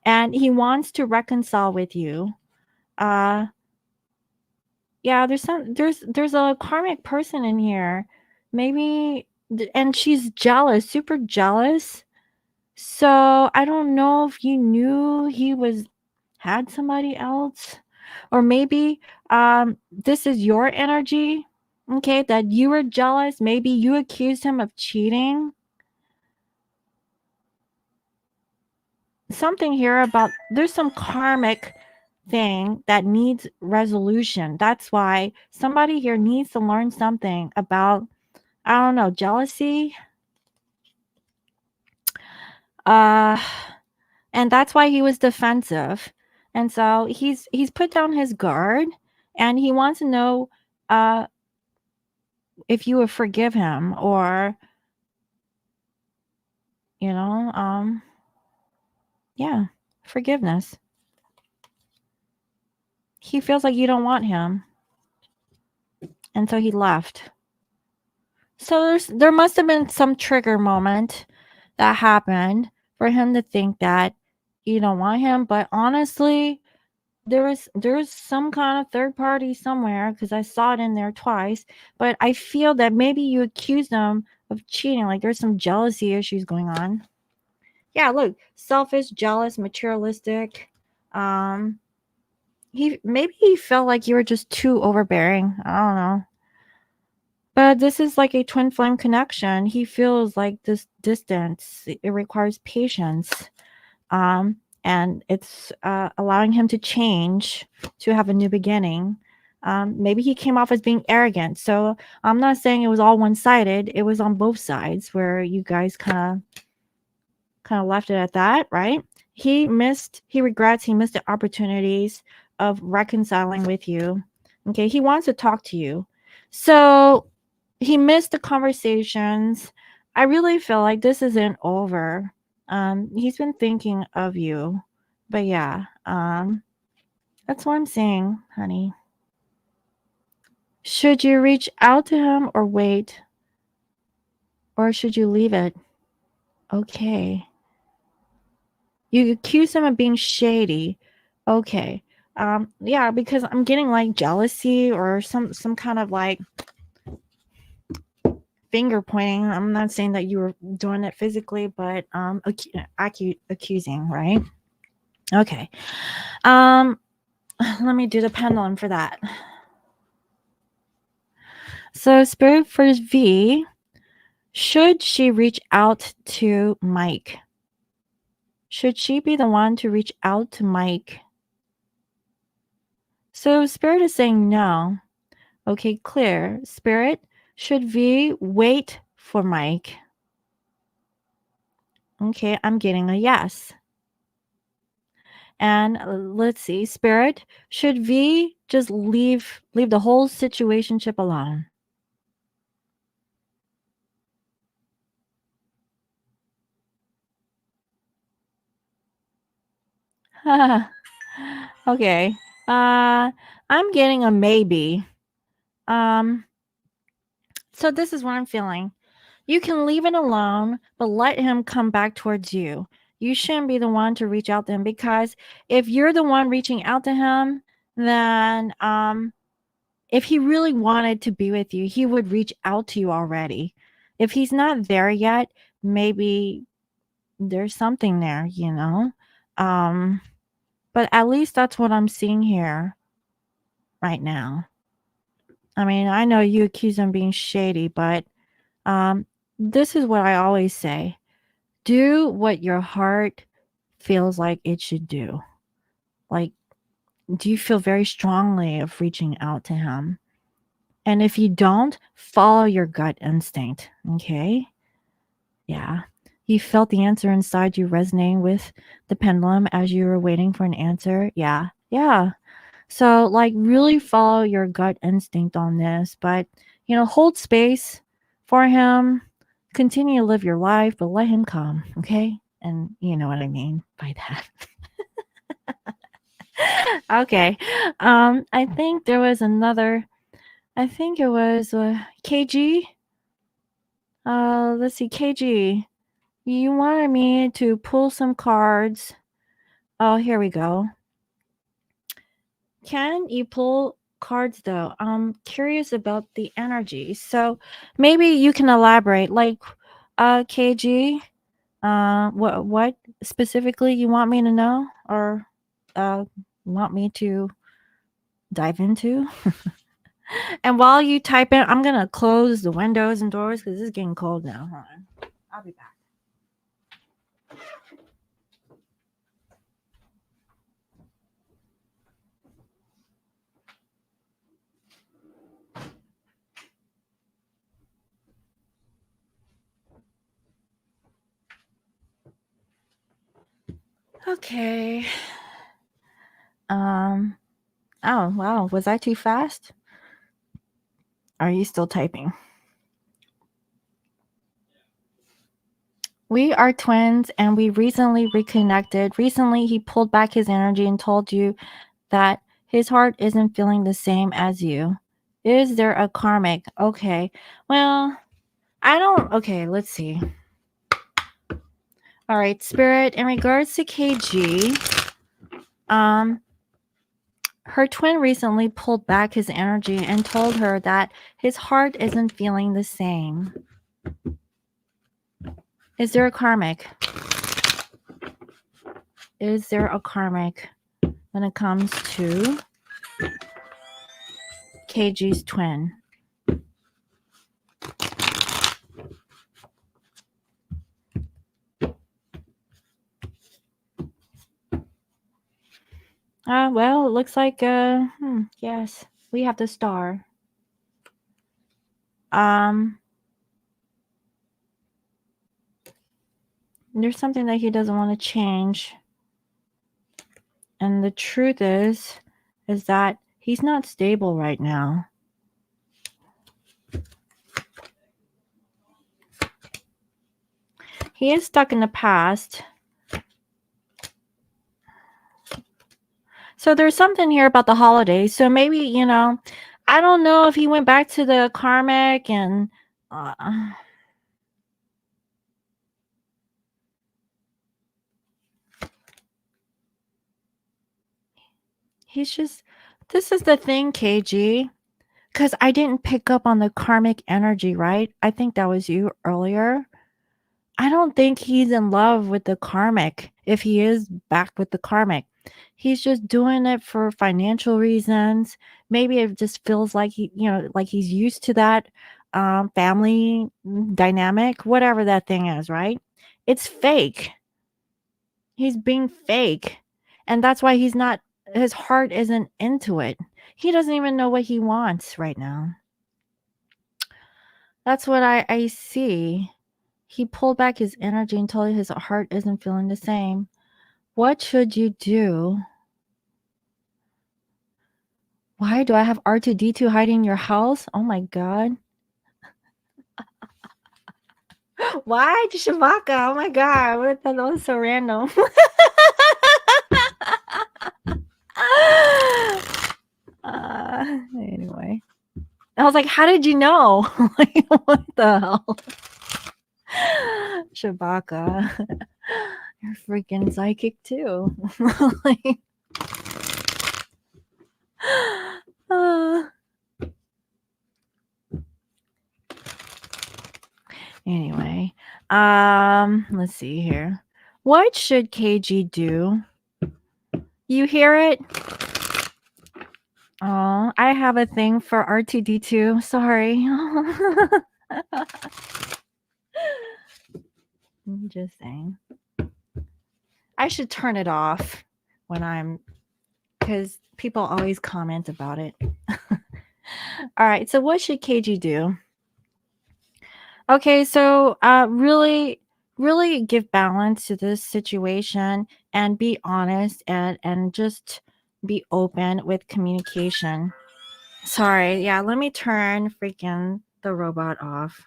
Speaker 1: And he wants to reconcile with you. Uh yeah, there's a karmic person in here. Maybe and she's jealous, super jealous. So, I don't know if you knew he was had somebody else, or maybe this is your energy, okay, that you were jealous. Maybe you accused him of cheating. Something here about there's some karmic thing that needs resolution. That's why somebody here needs to learn something about, I don't know, jealousy. Uh and that's why he was defensive. And so he's put down his guard, and he wants to know uh if you would forgive him, or you know, yeah, forgiveness. He feels like you don't want him, and so he left. So there must have been some trigger moment that happened for him to think that you don't want him. But honestly, there's some kind of third party somewhere, because I saw it in there twice. But I feel that maybe you accused him of cheating. Like there's some jealousy issues going on. Yeah, look, selfish, jealous, materialistic. Um, he felt like you were just too overbearing. I don't know. But this is like a twin flame connection. He feels like this distance, it requires patience. And it's allowing him to change, to have a new beginning. Maybe he came off as being arrogant. So I'm not saying it was all one-sided. It was on both sides where you guys kind of left it at that, right? He regrets he missed the opportunities of reconciling with you. Okay, he wants to talk to you. So he missed the conversations. I really feel like this isn't over. He's been thinking of you. But yeah, that's what I'm saying, honey. Should you reach out to him or wait? Or should you leave it? Okay. You accuse him of being shady. Okay. Yeah, because I'm getting like jealousy or some kind of like finger pointing. I'm not saying that you were doing it physically, but accusing, right? Okay. Let me do the pendulum for that. So spirit for V, should she reach out to Mike? Should she be the one to reach out to Mike? So spirit is saying no. Okay, clear. Spirit, should V wait for Mike? Okay, I'm getting a yes. And let's see, Spirit, should V just leave the whole situationship alone? Okay. I'm getting a maybe. Um, so this is what I'm feeling. You can leave it alone, but let him come back towards you. You shouldn't be the one to reach out to him, because if you're the one reaching out to him, then if he really wanted to be with you, he would reach out to you already. If he's not there yet, maybe there's something there, you know? But at least that's what I'm seeing here right now. I mean, I know you accuse him of being shady, but this is what I always say. Do what your heart feels like it should do. Like, do you feel very strongly of reaching out to him? And if you don't, follow your gut instinct, okay? Yeah. You felt the answer inside you resonating with the pendulum as you were waiting for an answer. Yeah. Yeah. So, like, really follow your gut instinct on this, but, hold space for him. Continue to live your life, but let him come, okay? And you know what I mean by that. Okay. I think there was another, I think it was KG. Let's see, KG. You wanted me to pull some cards. Oh, here we go. Can you pull cards though? I'm curious about the energy. So maybe you can elaborate. Like, KG, what specifically you want me to know or uh want me to dive into? And while you type in, I'm gonna close the windows and doors because it's getting cold now. Hold on. I'll be back. Okay. Um. Oh wow, was I too fast? Are you still typing? We are twins and we recently reconnected. Recently, he pulled back his energy and told you that his heart isn't feeling the same as you. Is there a karmic? Okay. Well, I don't. Okay, let's see. All right, Spirit, in regards to KG, um, her twin recently pulled back his energy and told her that his heart isn't feeling the same. Is there a karmic? Is there a karmic when it comes to KG's twin? Well, it looks like, yes, we have the star. There's something that he doesn't want to change. And the truth is that he's not stable right now. He is stuck in the past. So there's something here about the holidays. So maybe, I don't know if he went back to the karmic and he's just, this is the thing, KG, because I didn't pick up on the karmic energy, right? I think that was you earlier. I don't think he's in love with the karmic if he is back with the karmic. He's just doing it for financial reasons. Maybe it just feels like like he's used to that family dynamic, whatever that thing is, right? It's fake. He's being fake. And that's why his heart isn't into it. He doesn't even know what he wants right now. That's what I see. He pulled back his energy and told you his heart isn't feeling the same. What should you do? Why do I have R2D2 hiding in your house? Oh my god. Why Shavaka? Oh my god. What that was so random. Anyway. I was like, how did you know? Like, what the hell? Shabaka. You're freaking psychic too. Like, anyway, let's see here. What should KG do? You hear it? Oh, I have a thing for R2D2. Sorry. I'm just saying. I should turn it off because people always comment about it. All right, so what should KG do? Okay, so really give balance to this situation and be honest and just be open with communication. Sorry, yeah, let me turn freaking the robot off.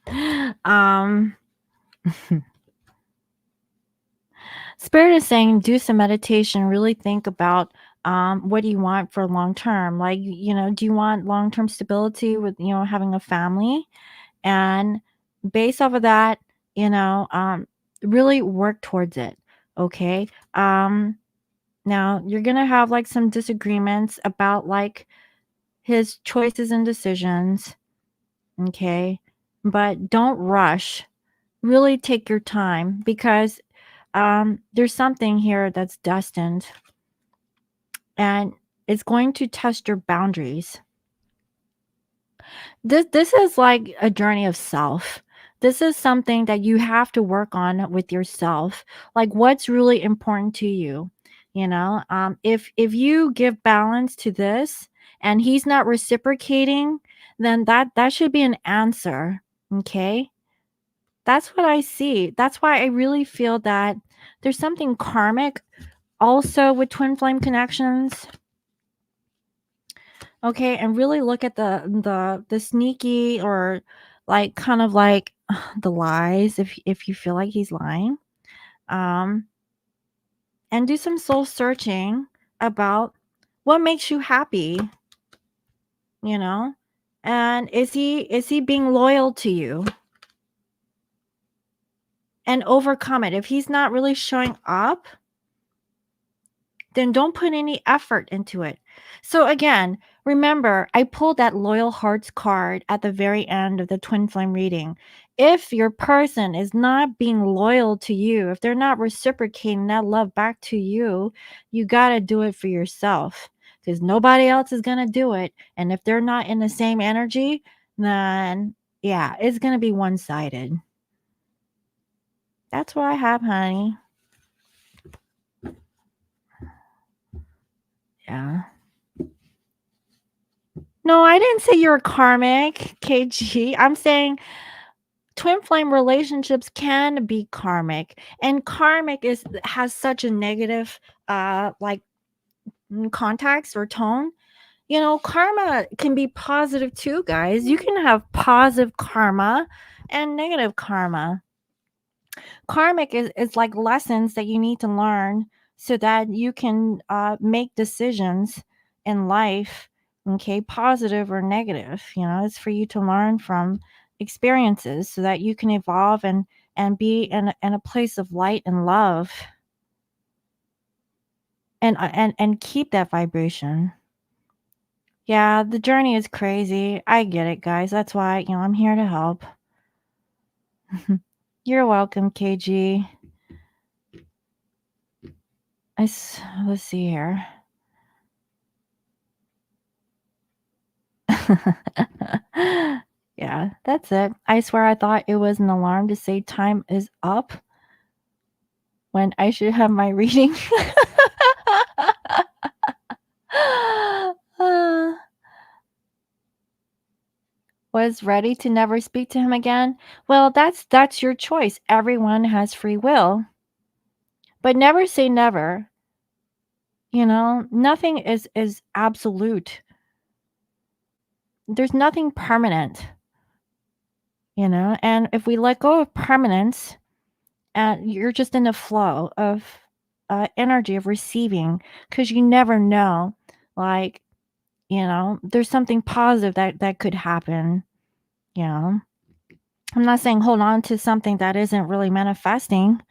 Speaker 1: Okay. Spirit is saying do some meditation, really think about what do you want for long term? Like, do you want long term stability with, having a family? And based off of that, really work towards it. Okay. Now you're gonna have like some disagreements about like his choices and decisions. Okay. But don't rush. Really take your time because there's something here that's destined and it's going to test your boundaries. This is like a journey of self. This is something that you have to work on with yourself. Like what's really important to you. If you give balance to this and he's not reciprocating, then that should be an answer. Okay? That's what I see. That's why I really feel that there's something karmic also with twin flame connections. Okay, and really look at the sneaky or like kind of like the lies if you feel like he's lying. Um and do some soul searching about what makes you happy, you know? And is he being loyal to you? And overcome it. If he's not really showing up, then don't put any effort into it. So again, remember, I pulled that loyal hearts card at the very end of the twin flame reading. If your person is not being loyal to you, if they're not reciprocating that love back to you, you got to do it for yourself because nobody else is going to do it. And if they're not in the same energy, then yeah, it's going to be one-sided. That's what I have, honey. Yeah. No, I didn't say you're karmic, KG. I'm saying twin flame relationships can be karmic, and karmic has such a negative like context or tone. Karma can be positive too, guys. You can have positive karma and negative karma. Karmic is like lessons that you need to learn so that you can make decisions in life, okay, positive or negative. It's for you to learn from experiences so that you can evolve and be in a place of light and love and keep that vibration. Yeah, the journey is crazy. I get it, guys. That's why I'm here to help. You're welcome, KG. Let's see here. Yeah, that's it. I swear I thought it was an alarm to say time is up when I should have my reading. Was ready to never speak to him again. Well, that's your choice. Everyone has free will. But never say never. Nothing is absolute. There's nothing permanent. And if we let go of permanence, and you're just in a flow of energy of receiving because you never know, like, there's something positive that could happen. I'm not saying hold on to something that isn't really manifesting.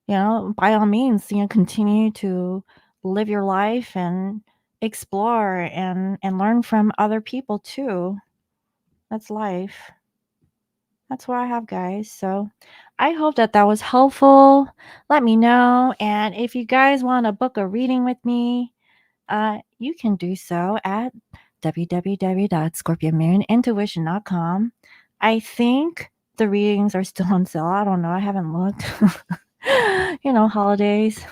Speaker 1: By all means, continue to live your life and explore and learn from other people too. That's life. That's what I have, guys. So I hope that was helpful. Let me know. And if you guys want to book a reading with me, you can do so at www.scorpiomoonintuition.com. I think the readings are still on sale. I don't know. I haven't looked. Holidays.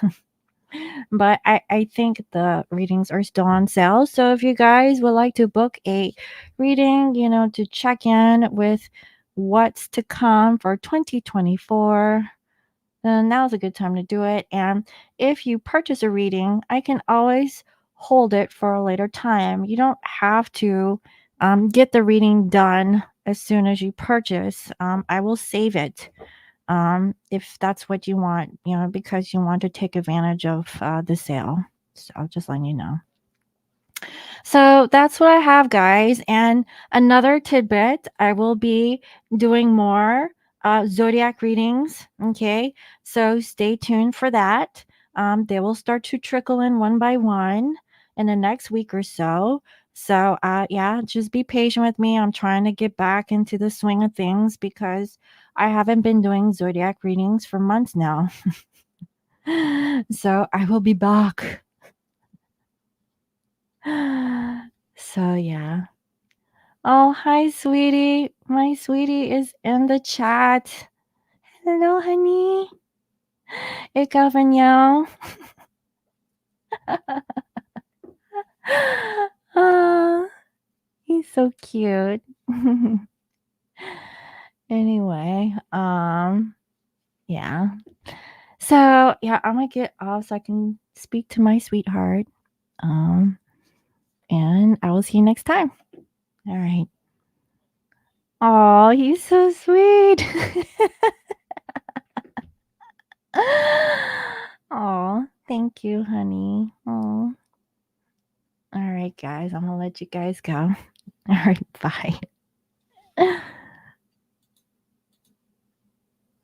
Speaker 1: But I think the readings are still on sale. So if you guys would like to book a reading, to check in with what's to come for 2024, then now's a good time to do it. And if you purchase a reading, I can always hold it for a later time. You don't have to get the reading done as soon as you purchase. I will save it if that's what you want, because you want to take advantage of the sale. So just letting you know. So that's what I have, guys. And another tidbit, I will be doing more zodiac readings. Okay. So stay tuned for that. They will start to trickle in one by one in the next week or so. So, yeah, just be patient with me. I'm trying to get back into the swing of things because I haven't been doing zodiac readings for months now. So, I will be back. So, yeah. Oh, hi, sweetie. My sweetie is in the chat. Hello, honey. Ikaw ba niyo? Oh, he's so cute. Anyway, yeah. So, yeah, I'm gonna get off so I can speak to my sweetheart. Um, and I will see you next time. All right. Oh, he's so sweet. Oh, thank you, honey. Oh. All right, guys. I'm gonna let you guys go. All right, bye.